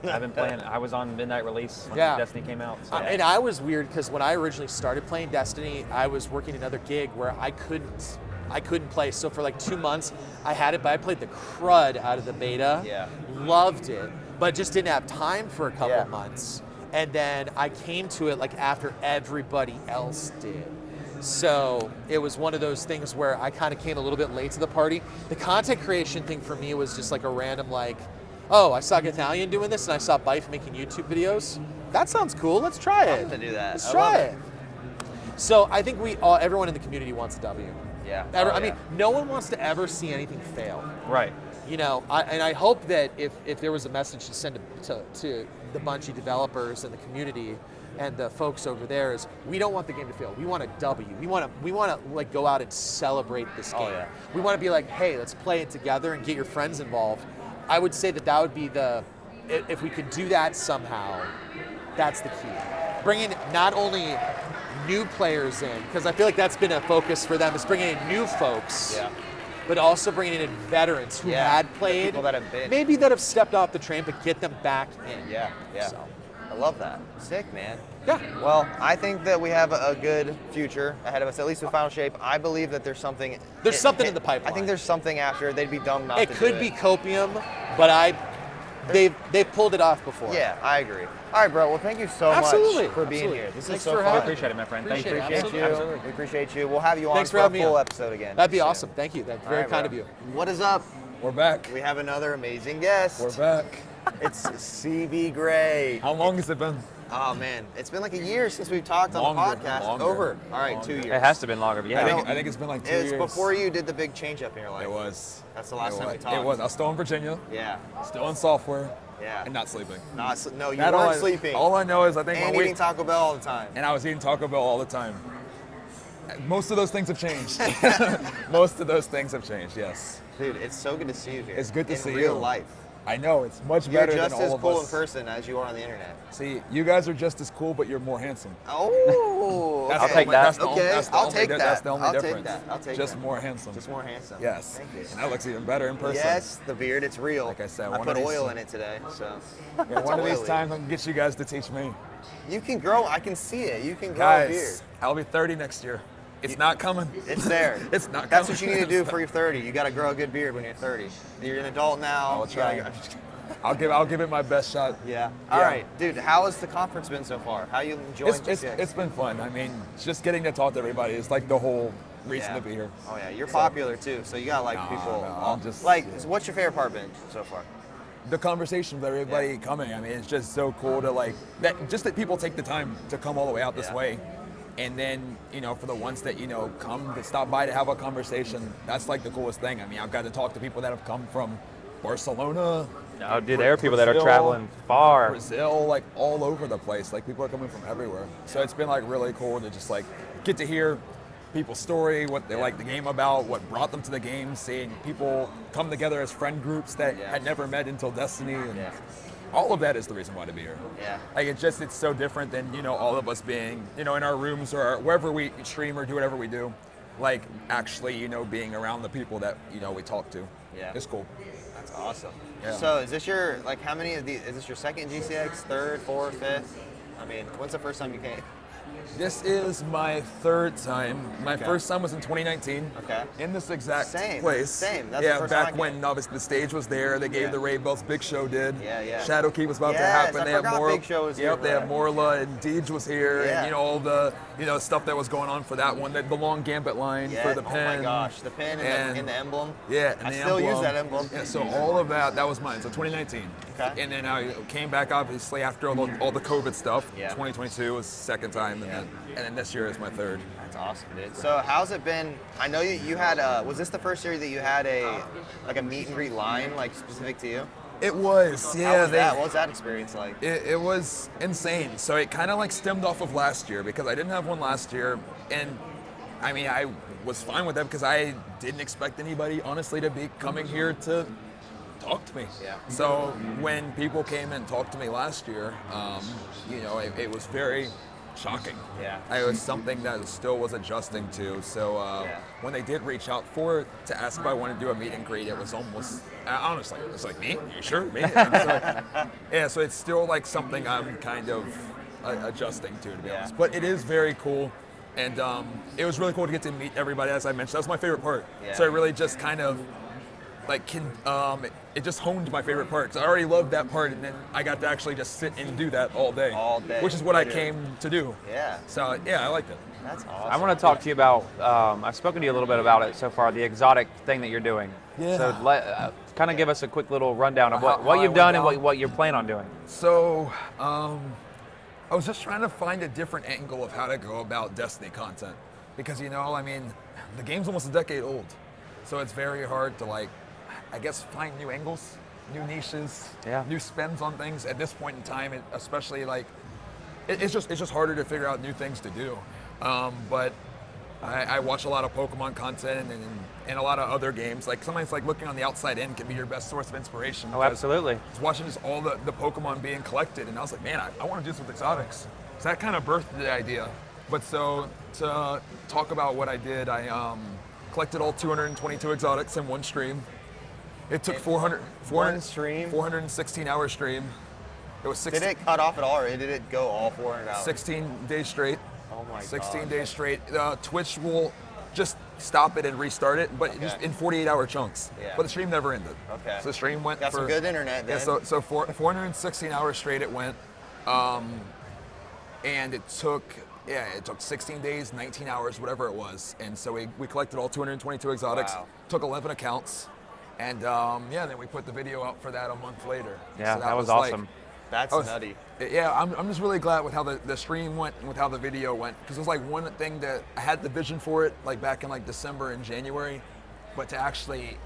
I've been playing. I was on midnight release when Yeah. Destiny came out. So. And I was weird because when I originally started playing Destiny, I was working another gig where I couldn't play. So for like 2 months, I had it, but I played the crud out of the beta. Yeah. Loved it, but just didn't have time for a couple Yeah. months. And then I came to it like after everybody else did. So it was one of those things where I kind of came a little bit late to the party. The content creation thing for me was just like a random like, oh, I saw Gathalion doing this and I saw Bife making YouTube videos. That sounds cool. Let's try it. I'm gonna do that. Let's I try love it. So I think everyone in the community wants a W. Yeah. I mean, no one wants to ever see anything fail. Right. You know, and I hope that if there was a message to send to the Bungie developers and the community and the folks over there is, we don't want the game to fail. We want a W. We want to like go out and celebrate this game. yeah. We want to be like, hey, let's play it together and get your friends involved. I would say that would be if we could do that somehow, that's the key. Bringing not only new players in, because I feel like that's been a focus for them, is bringing in new folks. Yeah. But also bringing in veterans who Yeah, had the played, people that have been. maybe that have stepped off the train, but get them back in. Yeah. Yeah. So, I love that. Sick, man. yeah. Well, I think that we have a good future ahead of us, at least with Final Shape. I believe that there's something. There's something in the pipeline. I think there's something after. They'd be dumb not It to do could be copium, but they've pulled it off before. Yeah, I agree. All right, bro. Well, thank you so Absolutely. much for being Absolutely. here. This Thanks is so for fun. I having appreciate it, my friend. Thank you. Appreciate it. Appreciate you. Absolutely. We appreciate you. We'll have you on Thanks for for a having me full on. episode again. That'd be soon. awesome. Thank you. That's All very right, kind bro. of you. What is up? We're back. We have another amazing guest. We're back. It's CBgray. How long has it been? Oh man, it's been like a year since we've talked on Longer, the podcast. longer, Over. All right, longer. 2 years. It has to have been longer. But yeah. I think it's been like 2 It years. was before you did the big change up in your life. It was. That's the last It time we was. talked. It was. I was still in Virginia, Yeah. still in software, Yeah. and not sleeping. No, you That all weren't I- sleeping. All I know is I think and my eating weight, Taco Bell all the time. and I was eating Taco Bell all the time. Most of those things have changed. Most of those things have changed. Yes. Dude, it's so good to see you here. It's good to in see real you. life. I know it's much You're better just than all as of cool in us. person as you are on the internet. See, you guys are just as cool, but you're more handsome. Oh, That's I'll the take only- that. That's the only- Okay, that's the I'll only take di- that. That's the only I'll take difference. that. I'll take just that. more handsome. Just more handsome. Yes. Thank you. And that looks even better in person. Yes, the beard, it's real. Like I said, I one put of these- oil in it today, so. Yeah, one of these oily. times I can get you guys to teach me. You can grow, I can see it. You can grow a beard. Guys, I'll be 30 next year. It's not coming. It's there. It's not That's coming. what you need to do for your 30. You got to grow a good beard when you're 30. You're an adult now. I'll try. You gotta- I'll give it my best shot. Yeah. All right, dude. How has the conference been so far? How you enjoying GCX? It's been fun. I mean, just getting to talk to everybody is like the whole reason to be here. Oh yeah, you're popular too, so you got like people. So what's your favorite part been so far? The conversation with everybody coming. I mean, it's just so cool to like that people take the time to come all the way out this way. And then, for the ones that, come to stop by to have a conversation, that's like the coolest thing. I mean, I've got to talk to people that have come from Barcelona. Oh, dude, there are people that are traveling far. Brazil, like all over the place. Like people are coming from everywhere. So it's been like really cool to just like get to hear people's story, what they like the game about, what brought them to the game, seeing people come together as friend groups that had never met until Destiny. And all of that is the reason why to be here. Yeah. Like it's so different than, all of us being, in our rooms or wherever we stream or do whatever we do. Like actually, being around the people that, we talk to. Yeah. It's cool. That's awesome. Yeah. So is this your, how many of these, is this your second GCX, third, fourth, fifth? I mean, when's the first time you came? This is my third time. My first time was in 2019. Okay. In this exact place. Same. That's the first back time when obviously the stage was there. They gave the raid belts. Big Show did. Yeah. Shadowkeep was about to happen. They had Big Show was here. They had Morla and Deej was here, and all the stuff that was going on for that one. The long Gambit line for the pin. Oh my gosh, the pin and the emblem. Yeah, and I still use that emblem. Yeah, so all of that was mine. So 2019. Okay. And then I came back obviously after all the COVID stuff. 2022 was second time, and then this year is my third. That's awesome, dude. So how's it been? I know you had was this the first year that you had a meet and greet line specific to you? It was, What was that experience like? It was insane. So it kind of stemmed off of last year because I didn't have one last year, and I mean I was fine with that because I didn't expect anybody honestly to be coming here to talk to me. Yeah. So when people came and talked to me last year, it was very shocking. Yeah. It was something that I still was adjusting to. So when they did reach out to ask if I wanted to do a meet and greet, it was almost, honestly, it's like, me? You sure? Me? So it's still something I'm kind of adjusting to be honest. But it is very cool. And it was really cool to get to meet everybody, as I mentioned. That was my favorite part. Yeah. So it really just kind of, it just honed my favorite part because I already loved that part, and then I got to actually just sit and do that all day, which is what I came to do. Yeah. So I liked it. That's awesome. I want to talk to you about. I've spoken to you a little bit about it so far. The exotic thing that you're doing. Yeah. So kind of give us a quick little rundown of what you've done and what you plan on doing. So I was just trying to find a different angle of how to go about Destiny content because the game's almost a decade old, so it's very hard to I guess find new angles, new niches, new spins on things at this point in time. Especially it's just harder to figure out new things to do. But I watch a lot of Pokemon content and a lot of other games. Sometimes looking on the outside in can be your best source of inspiration. Oh, absolutely. I was watching just all the Pokemon being collected, and I was like, man, I want to do this with exotics. So that kind of birthed the idea. But so to talk about what I did, I collected all 222 exotics in one stream. It took 416 hour stream. It was 16. Did it cut off at all, or did it go all 400 hours? 16 days straight. Oh my god. 16 days straight. Twitch will just stop it and restart it, but just in 48-hour chunks. Yeah. But the stream never ended. Okay. So the stream went Got some good internet then. Yeah, so 416 hours straight it went. And it took 16 days, 19 hours, whatever it was. And so we collected all 222 exotics, took 11 accounts. And then we put the video up for that a month later. Yeah, so that was awesome. That's nutty. Yeah, I'm just really glad with how the stream went and with how the video went. Because it was one thing that I had the vision for it back in December and January. But to actually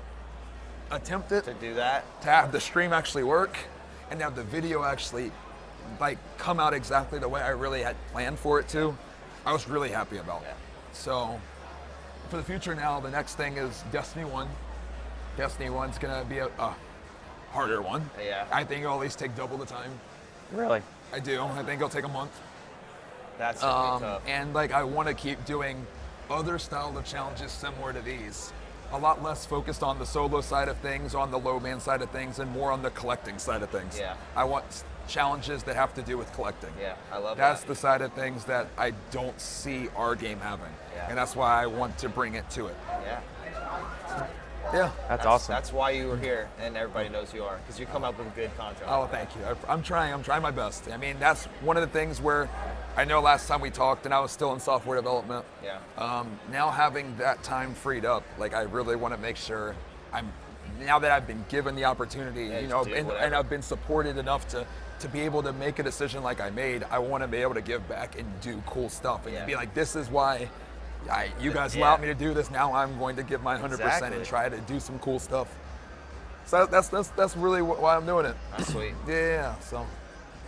attempt it. To do that. To have the stream actually work and to have the video actually come out exactly the way I really had planned for it to, I was really happy about. Yeah. So for the future now, the next thing is Destiny 1. Destiny 1's gonna be a harder one. Yeah. I think it'll at least take double the time. Really? I do. I think it'll take a month. That's tough. And I want to keep doing other style of challenges similar to these. A lot less focused on the solo side of things, on the low man side of things, and more on the collecting side of things. Yeah. I want challenges that have to do with collecting. Yeah, I love that. That's the side of things that I don't see our game having. Yeah. And that's why I want to bring it to it. Yeah. Yeah. That's awesome. That's why you were here, and everybody knows you are, because you come up with good content. Oh, thank you. I'm trying my best. I mean, that's one of the things where I know last time we talked and I was still in software development. Yeah. Now having that time freed up, like I really want to make sure now that I've been given the opportunity, and I've been supported enough to be able to make a decision like I made, I want to be able to give back and do cool stuff and be like, this is why you guys allowed me to do this. Now I'm going to give my 100% and try to do some cool stuff. So that's really why I'm doing it. That's sweet. Yeah. So.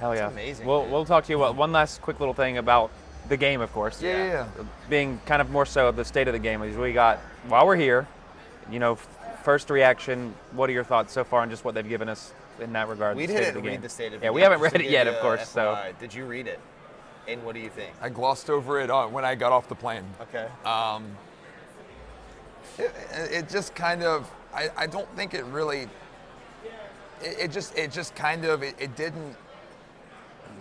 Hell yeah. That's amazing. We'll talk to you about one last quick little thing about the game, of course. Yeah. Being kind of more so the state of the game. We got, while we're here, first reaction, what are your thoughts so far on just what they've given us in that regard? We didn't read the state of the game. Yeah, we haven't Just read to it give yet, you of a course. So, FYI. Did you read it? And what do you think? I glossed over it when I got off the plane. Okay. It just kind of, I don't think it really, it just kind of, it didn't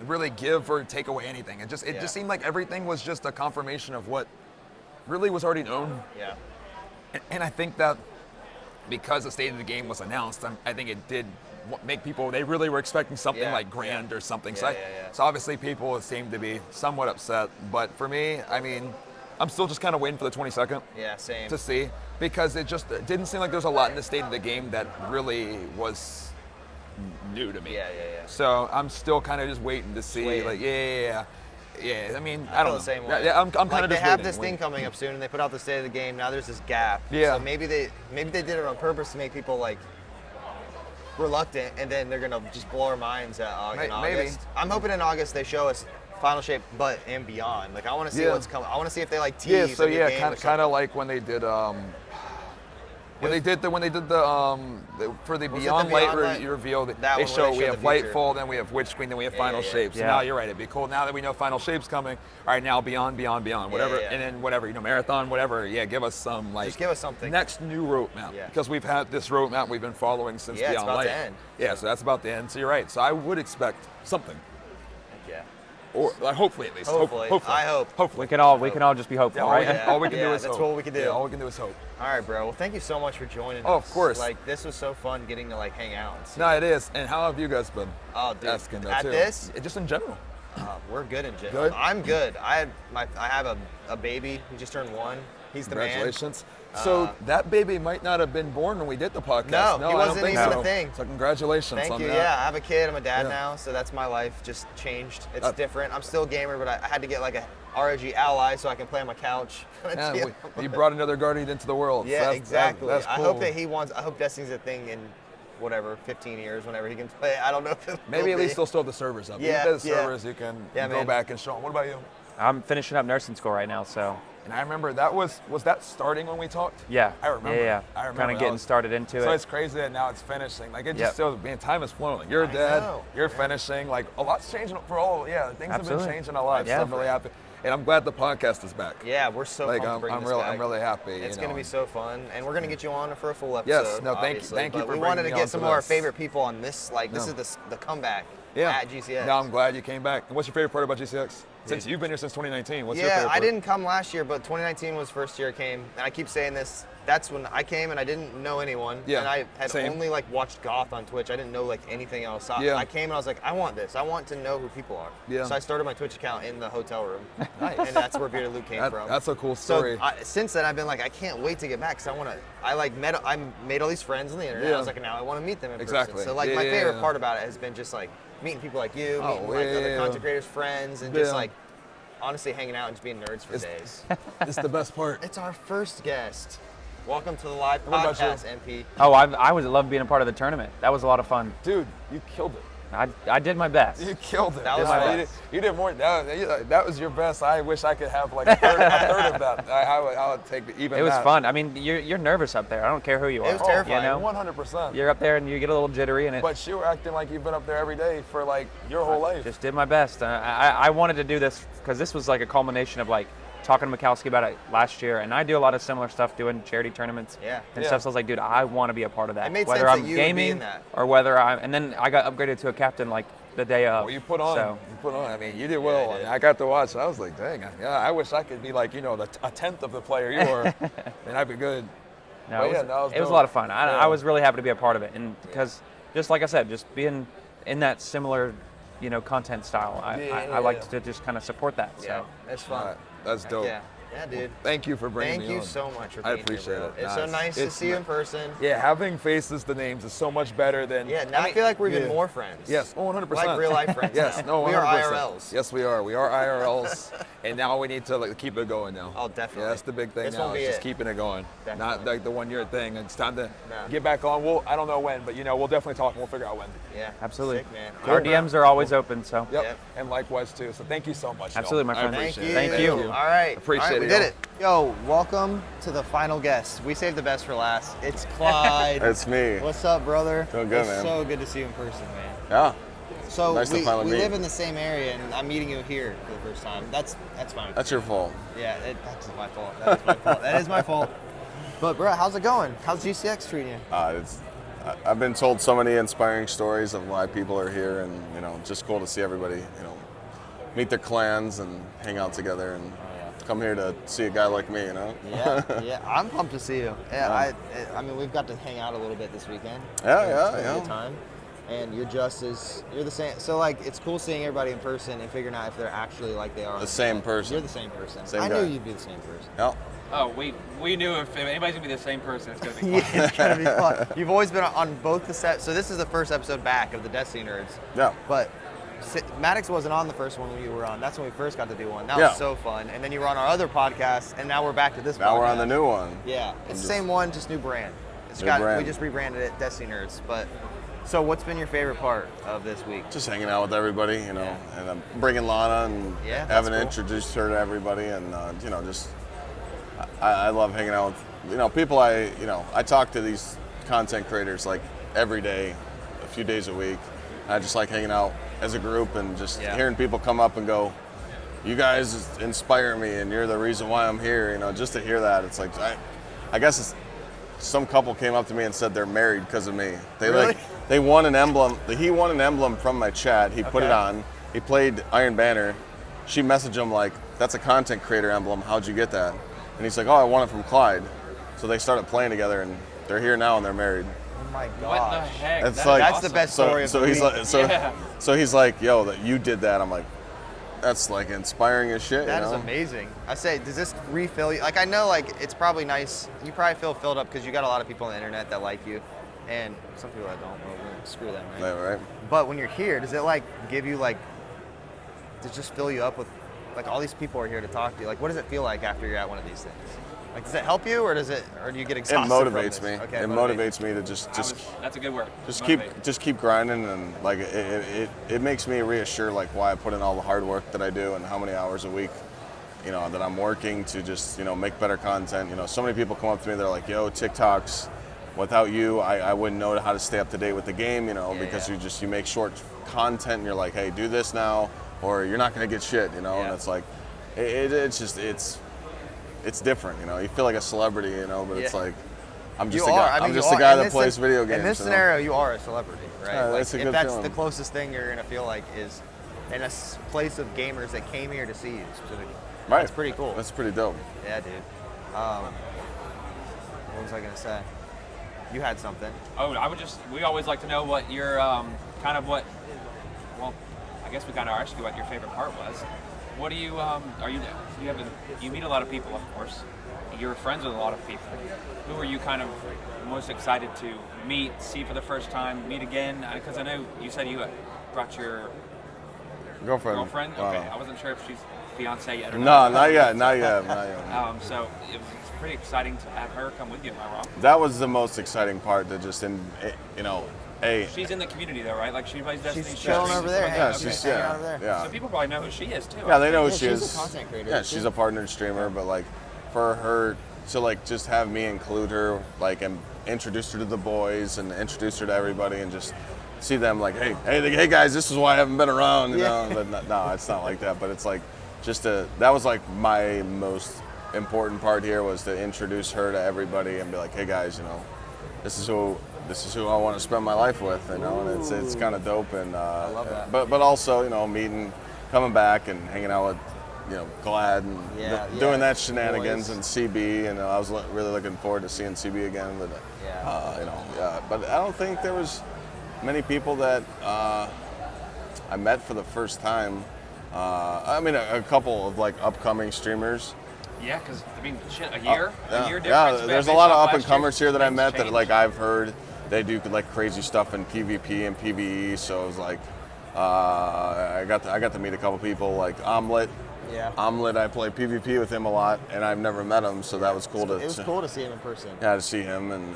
really give or take away anything. It just seemed like everything was just a confirmation of what really was already known. Yeah. And I think that because the state of the game was announced, I think it did make people, they really were expecting something like grand or something. So obviously people seemed to be somewhat upset. But for me, I mean, I'm still just kind of waiting for the 22nd. Yeah, same. To see, because it didn't seem like there's a lot in the state of the game that really was new to me. Yeah. So I'm still kind of just waiting to see. Like, yeah. I mean, I don't know. The same way. Yeah, I'm kind of they just have waiting, this thing coming up soon, and they put out the state of the game. Now there's this gap. Yeah. So maybe they did it on purpose to make people like reluctant, and then they're gonna just blow our minds in August. Maybe. I'm hoping in August they show us Final Shape, but and beyond. Like I want to see what's coming. I want to see if they like tease. Kind of like when they did for the Beyond Light reveal, they show we have Lightfall, then we have Witch Queen, then we have Final Shapes. Yeah. So now you're right, it'd be cool. Now that we know Final Shapes coming, all right, now Beyond, whatever, and then whatever, Marathon, whatever. Yeah, give us some just give us something. next new roadmap, because we've had this roadmap we've been following since Beyond it's about Light. to end. Yeah, so that's about to end. So you're right. So I would expect something. Yeah. Or hopefully at least. Hopefully. I hope. Hopefully. we can all just be hopeful, right? All we can do is that's hope. what we can do. Yeah, all we can do is hope. All right, bro. Well, thank you so much for joining us. Oh, of course. Like this was so fun getting to like hang out. And see. No, it is. And how have you guys been? Oh, dude. Asking that At too. this? Just in general. We're good in general. Good? I'm good. I have a baby. He just turned 1. He's the Congratulations. So that baby might not have been born when we did the podcast. No, he wasn't even a thing. So congratulations Thank on you. that. Yeah, I have a kid. I'm a dad now, so that's my life. Just changed. It's different. I'm still a gamer, but I had to get like a ROG Ally so I can play on my couch. Yeah, you brought another guardian into the world. Yeah, so exactly. That's cool. I hope that I hope Destiny's a thing in whatever 15 years, whenever he can play. I don't know if maybe at least they'll still have the servers up. Yeah, the servers you can go back and show them. What about you? I'm finishing up nursing school right now, so. And I remember that was that starting when we talked? Yeah. I remember. Yeah. I remember. Kind of getting started into it. So it's crazy that now it's finishing. Like it just feels, man, time is flowing. You're dead. You're finishing. Like a lot's changing for all. Yeah, things have been changing a lot. So I'm really happy. And I'm glad the podcast is back. Yeah, we're so pumped to bring this back. I'm really happy. It's going to be so fun, and we're going to get you on for a full episode. Yes, no, thank you for we wanted to bringing me get on some to of our this. favorite people on this. Like this is the comeback at GCX. No, I'm glad you came back. And what's your favorite part about GCX? Since you've been here since 2019, what's your favorite part? I didn't come last year, but 2019 was first year I came, and I keep saying this. That's when I came and I didn't know anyone. Yeah, and I had same. only like watched Goth on Twitch. I didn't know like anything else. So I came and I was like, I want this. I want to know who people are. Yeah. So I started my Twitch account in the hotel room. Nice. And that's where Bearded Luke came from. That's a cool story. So since then I've been like, I can't wait to get back because I made all these friends on the internet. I was like, now I want to meet them in person. So like my favorite part about it has been just like meeting people like you, meeting like other content creators, friends, and just like honestly hanging out and just being nerds for days. It's the best part. It's our first guest. Welcome to the live What about podcast, MP. Oh, I would love being a part of the tournament. That was a lot of fun. Dude, you killed it. I did my best. You killed it. That was my best. You did more. That was your best. I wish I could have like a third of that. I would take even. It was that. fun. I mean, you're nervous up there. I don't care who you are. It was terrifying. You know? 100%. You're up there and you get a little jittery and it. But you were acting like you've been up there every day for like your whole life. Just did my best. I wanted to do this because this was like a culmination of like talking to Mikowski about it last year, and I do a lot of similar stuff doing charity tournaments and stuff. So I was like, dude, I want to be a part of that. It made whether sense I'm that you would be in gaming that. or whether and then I got upgraded to a captain like the day of. Well, you put on. So. You put on. I mean, you did well. I got to watch. I was like, dang. Yeah, I wish I could be like a tenth of the player you were, and I'd be good. No, it was dope. a lot of fun. I was really happy to be a part of it, and because just like I said, just being in that similar, content style, I like to just kind of support that. Yeah, So it's fun. That's dope. Yeah, dude. Thank you for bringing me on. Thank you so much for I being appreciate here, bro. it. It's so nice to see you in person. Yeah, having faces to names is so much better than. Yeah, now I feel like we're even more friends. Yes, 100%. Like real life friends. Yes, now. no, 100%. We are IRLs. Yes, we are. We are IRLs, and now we need to keep it going now. Oh, definitely. Yeah, that's the big thing This now. won't be It's just it. keeping it going. Definitely. Not like the 1 year thing. It's time to No. get back on. I don't know when, but we'll definitely talk and we'll figure out when. Yeah, absolutely. Sick, man. Our DMs are always open. So Yep. And likewise too. So thank you so much. Absolutely, my friend. I appreciate it. Thank you. All right. Appreciate All right, it, we did y'all. it. Yo, welcome to the final guest. We saved the best for last. It's Clyde. It's me. What's up, brother? Doing good, It's man. so good to see you in person, man. Yeah. So Nice to we finally meet. live in the same area, and I'm meeting you here for the first time. That's fine. with That's me. your fault. Yeah, that's my fault. That is my fault. That is my fault. But bro, how's it going? How's GCX treating you? I've been told so many inspiring stories of why people are here, and just cool to see everybody, meet their clans and hang out together, and come here to see a guy like me, Yeah, I'm pumped to see you. Yeah, I mean, we've got to hang out a little bit this weekend. Yeah, It's been a good time. And you're the same. So it's cool seeing everybody in person and figuring out if they're actually like they are. The same person. You're the same person. Same I guy. knew you'd be the same person. Yeah. Oh, we knew if anybody's gonna be the same person, it's gonna be fun. Yeah, it's gonna be fun. You've always been on both the sets. So this is the first episode back of the Destiny Nerds. Yeah. But Maddox wasn't on the first one when you were on. That's when we first got to do one. That Yeah. was so fun. And then you were on our other podcast, and now we're back to this podcast. Now we're on the new one. Yeah, it's the same one, just new brand. New brand. We just rebranded it Destiny Nerds. But so what's been your favorite part of this week? Just hanging out with everybody, and I'm bringing Lana and Yeah, that's having cool. introduced her to everybody, and just I love hanging out with people. I talk to these content creators like every day, a few days a week. I just like hanging out as a group and just hearing people come up and go, "You guys inspire me, and you're the reason why I'm here." Just to hear that, it's like I guess some couple came up to me and said they're married because of me. They Really? they won an emblem. He won an emblem from my chat. He put it on. He played Iron Banner. She messaged him like, "That's a content creator emblem. How'd you get that?" And he's like, "Oh, I won it from Clyde." So they started playing together, and they're here now, and they're married. Oh my gosh. What the heck? It's That's like- That's awesome. the best story of So the he's week. like, so he's like, "Yo, that you did that." I'm like, "That's like inspiring as shit." That is amazing. I say, does this refill you? Like, I know, it's probably nice. You probably feel filled up because you got a lot of people on the internet that like you, and some people that don't. Well, screw them, right? Yeah, right. But when you're here, does it give you does it just fill you up with all these people are here to talk to you? What does it feel like after you're at one of these things? Does it help you, or do you get It exhausted? motivates from me. this? Okay, It motivates me to just That's a good word. just keep grinding, and it makes me reassure why I put in all the hard work that I do and how many hours a week that I'm working to just make better content. So many people come up to me, they're like, "Yo, TikToks, without you I wouldn't know how to stay up to date with the game, because you make short content and you're like, hey, do this now or you're not gonna get shit, and it's like it's different, you feel like a celebrity, but it's like I'm just a guy. I'm just a guy that plays video games. In this scenario, you are a celebrity, right? Yeah, that's a if good that's feeling. the closest thing you're gonna feel like is in a place of gamers that came here to see you specifically. Right. That's pretty cool. That's pretty dope. Yeah, dude. What was I gonna say? You had something. Oh, we always like to know what your well, I guess we kind of asked you what your favorite part was. What do you you meet a lot of people, of course. You're friends with a lot of people. Who are you kind of most excited to meet, see for the first time, meet again? Because I know you said you brought your girlfriend. Wow. Okay, I wasn't sure if she's fiance yet or No, not. not yet. So it was pretty exciting to have her come with you. Am I wrong? That was the most exciting part. To just She's in the community though, right? She plays Destiny. She's chilling over there. Yeah, Okay. she's Hanging out over there. yeah. So people probably know who she is too. Yeah, they know who Yeah, she she's is. a content creator, Yeah, isn't she's she? a partnered streamer, but for her to just have me include her, and introduce her to the boys and introduce her to everybody and just see them hey guys, this is why I haven't been around, But no, it's not like that. But it's that was my most important part here, was to introduce her to everybody and be like, hey guys, this is who I want to spend my life with, and it's kind of dope, and I love that. But also meeting, coming back and hanging out with glad and doing that shenanigans and CB, and I was really looking forward to seeing CB again. But but I don't think there was many people that I met for the first time. I mean, a couple of like upcoming streamers. Yeah, because I mean, shit, a year difference. Yeah, there's a lot of up and comers here that I met that like I've heard they do like crazy stuff in PvP and PvE. So it was like I got to meet a couple people like Omelet. Yeah. Omelet, I play PvP with him a lot, and I've never met him, so that was cool to. It was cool to see him in person. Yeah, to see him, and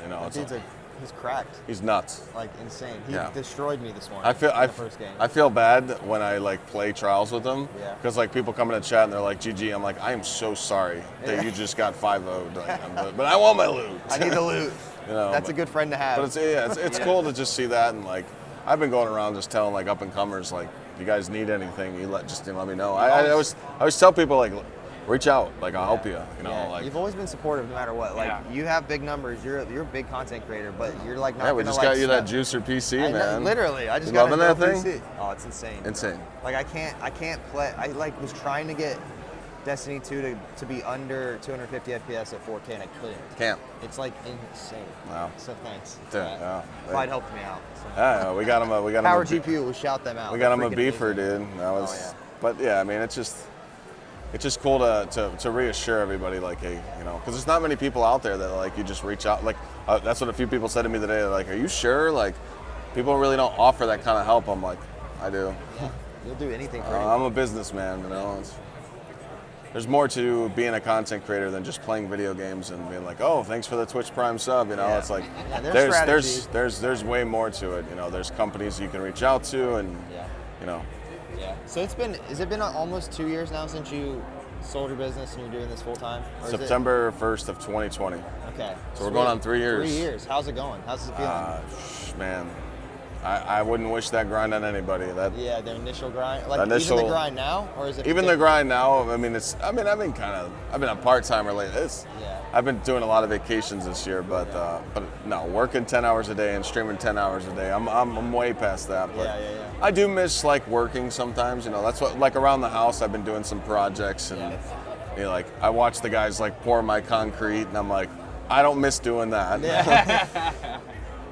he's cracked. He's nuts. Like insane. He destroyed me this morning. I the first game. I feel bad when I like play trials with him because Yeah. like people come in the chat and they're like, "GG," I'm like, I am so sorry that you just got 5-0'd, like, but I want my loot. I need the loot. That's a good friend to have. But it's cool to just see that, and like I've been going around just telling like up and comers like, if you guys need anything, you let me know. I always tell people like, reach out, like I'll help you. Like you've always been supportive no matter what. Like you have big numbers. You're a big content creator, but you're like not. Yeah, we just got you that juicer PC, man. Literally, I just you got loving that thing. PC. Oh, it's insane. Insane. Like I can't play. I like was trying to get Destiny 2 to be under 250 FPS at 4K, and I couldn't. Can't. It's like insane. Wow. So thanks. Yeah. Clyde helped me out. So. Yeah, we got him. Power GPU. We shout them out. We got him a beefer, dude. That was. But yeah, I mean, it's just cool to reassure everybody, like, hey, because there's not many people out there that like you just reach out. Like that's what a few people said to me today. They're like, are you sure? Like, people really don't offer that kind of help. I'm like, I do. Yeah. You'll do anything for I'm a businessman, There's more to being a content creator than just playing video games and being like, oh, thanks for the Twitch Prime sub. It's like there's way more to it. There's companies you can reach out to, and Yeah. So has it been almost 2 years now since you sold your business and you're doing this full time? September 1st of 2020. Okay. So we're going on 3 years. 3 years. How's it going? How's it feeling? Man, I wouldn't wish that grind on anybody. The initial grind, like even the grind now, or is it? Even the grind now. I mean, I've been a part-timer lately. I've been doing a lot of vacations this year, but no, working 10 hours a day and streaming 10 hours a day. I'm way past that. But I do miss like working sometimes. That's what like around the house. I've been doing some projects, and like I watch the guys like pour my concrete, and I'm like, I don't miss doing that. Yeah.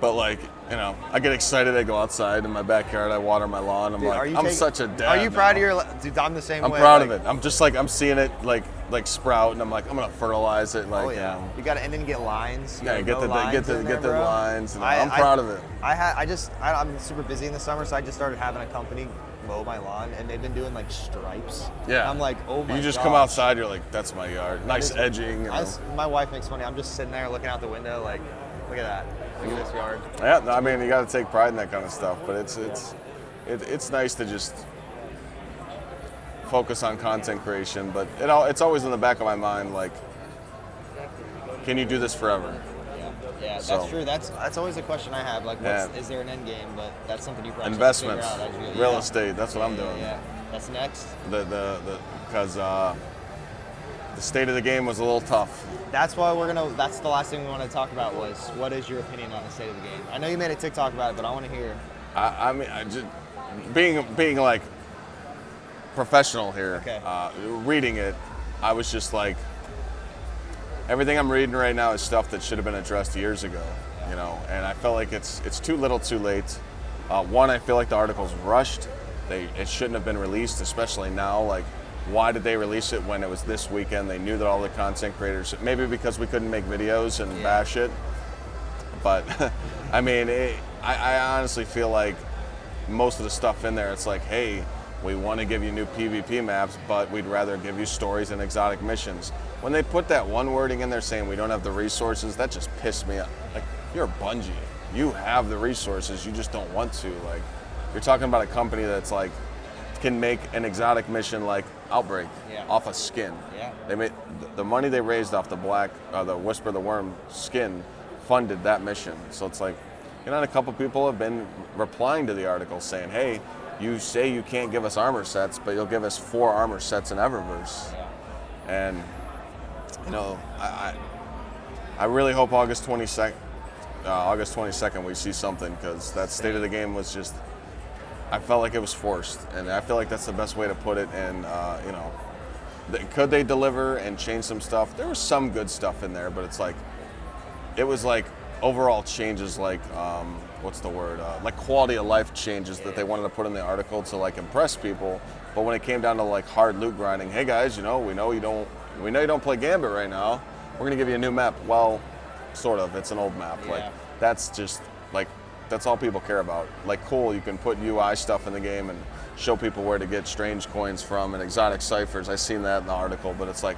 But like, I get excited. I go outside in my backyard. I water my lawn. I'm such a dad. Are you proud of your? Dude, I'm the same way. I'm proud of it. I'm just like I'm seeing it like sprout, and I'm like I'm gonna fertilize it. Like, you got to, and then get lines. Get the lines. I'm proud of it. I'm super busy in the summer, so I just started having a company mow my lawn, and they've been doing like stripes. Yeah. I'm like, oh my god. You just come outside. You're like, that's my yard. Nice edging. My wife makes funny. I'm just sitting there looking out the window, like, look at that. Look at this yard. Yeah, I mean, you got to take pride in that kind of stuff, but it's nice to just focus on content creation. But it's always in the back of my mind, like, can you do this forever? Yeah, that's true. That's always a question I have. Like, is there an end game? But that's something you probably investments, figure out as you, real estate. That's what I'm doing. Yeah, that's next. Because the state of the game was a little tough. That's why that's the last thing we want to talk about was, what is your opinion on the state of the game? I know you made a TikTok about it, but I want to hear. I mean, just being like professional here, reading it, I was just like, everything I'm reading right now is stuff that should have been addressed years ago, and I felt like it's too little too late. One, I feel like the article's rushed. It shouldn't have been released, especially now. Like, why did they release it when it was this weekend? They knew that all the content creators, maybe because we couldn't make videos and bash it. But I mean, I honestly feel like most of the stuff in there, it's like, hey, we want to give you new PvP maps, but we'd rather give you stories and exotic missions. When they put that one wording in there saying we don't have the resources, that just pissed me off. Like, you're Bungie. You have the resources, you just don't want to. Like, you're talking about a company that's like, can make an exotic mission like Outbreak off a skin. Yeah. They made the money they raised off the the Whisper the Worm skin funded that mission. So it's like, and a couple people have been replying to the article saying, hey, you say you can't give us armor sets, but you'll give us 4 armor sets in Eververse. Yeah. And I really hope August 22nd we see something, because that state of the game was just, I felt like it was forced, and I feel like that's the best way to put it. And could they deliver and change some stuff? There was some good stuff in there, but it's like, it was like overall changes, like, what's the word? Like quality of life changes that they wanted to put in the article to like impress people. But when it came down to like hard loot grinding, hey guys, we know you don't play Gambit right now. We're gonna give you a new map. Well, sort of. It's an old map. Yeah. Like that's just like that's all people care about. Like cool, you can put UI stuff in the game and show people where to get strange coins from and exotic ciphers. I seen that in the article, but it's like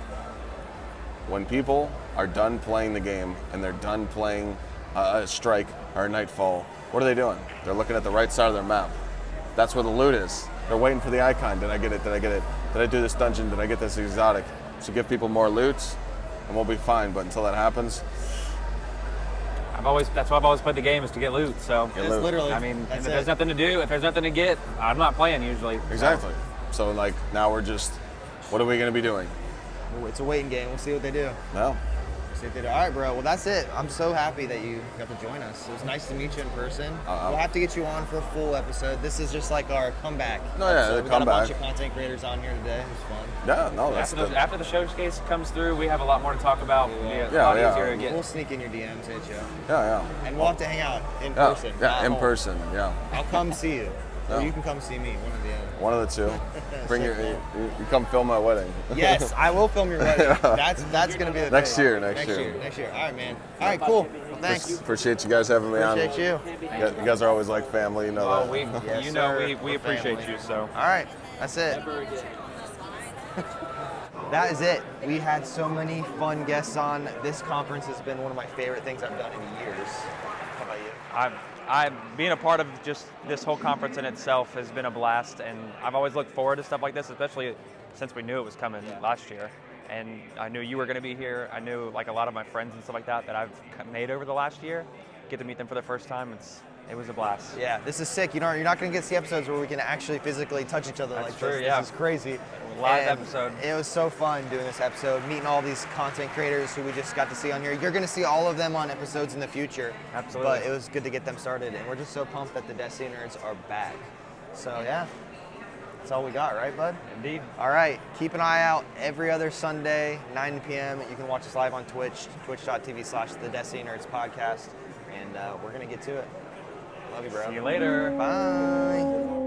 when people are done playing the game and they're done playing a Strike or a Nightfall, what are they doing? They're looking at the right side of their map. That's where the loot is. They're waiting for the icon. Did I get it? Did I get it? Did I do this dungeon? Did I get this exotic? So give people more loots and we'll be fine. But until that happens, that's why I've always played the game, is to get loot. So It's literally. I mean, that's if there's nothing to do, if there's nothing to get, I'm not playing usually. exactly. So like now we're just, what are we gonna be doing? It's a waiting game. We'll see what they do. No. See what they do. All right, bro. Well, that's it. I'm so happy that you got to join us. It was nice to meet you in person. We'll have to get you on for a full episode. This is just like our comeback. No, yeah, episode. the We got a bunch comeback. of content creators on here today. It was fun. Yeah, no, that's After the showcase comes through, we have a lot more to talk about. Yeah, a lot yeah. easier to get. We'll sneak in your DMs, hit you. yeah. And we'll have to hang out in Yeah, person. yeah, not in home. person, yeah. I'll come see you. Or Yeah. you can come see me, one or the other. One of the two. Bring Sick, your, man. you come film my wedding. Yes, I will film your wedding. That's gonna be the Next thing. year, next year. Next year. All right, man. All right, cool. Well, thanks. Appreciate you guys having me on. Appreciate you. You guys are always like family, you know Oh, that. Yes, you know, sir. we We're appreciate family. you. So All right, that's it. That is it. We had so many fun guests on. This conference has been one of my favorite things I've done in years. How about you? I'm being a part of just this whole conference in itself has been a blast, and I've always looked forward to stuff like this, especially since we knew it was coming last year. And I knew you were going to be here. I knew like a lot of my friends and stuff like that I've made over the last year. Get to meet them for the first time. It was a blast. Yeah, this is sick. You're not going to get to see episodes where we can actually physically touch each other That's like true, this. yeah. This is crazy. Live And episode. It was so fun doing this episode, meeting all these content creators who we just got to see on here. You're going to see all of them on episodes in the future. Absolutely. But it was good to get them started, and we're just so pumped that the Destiny Nerds are back. So yeah, that's all we got, right, bud? Indeed. All right, keep an eye out every other Sunday, 9 p.m. You can watch us live on Twitch, twitch.tv/The Destiny Nerds Podcast, and we're going to get to it. Love you, bro. See you later. Bye.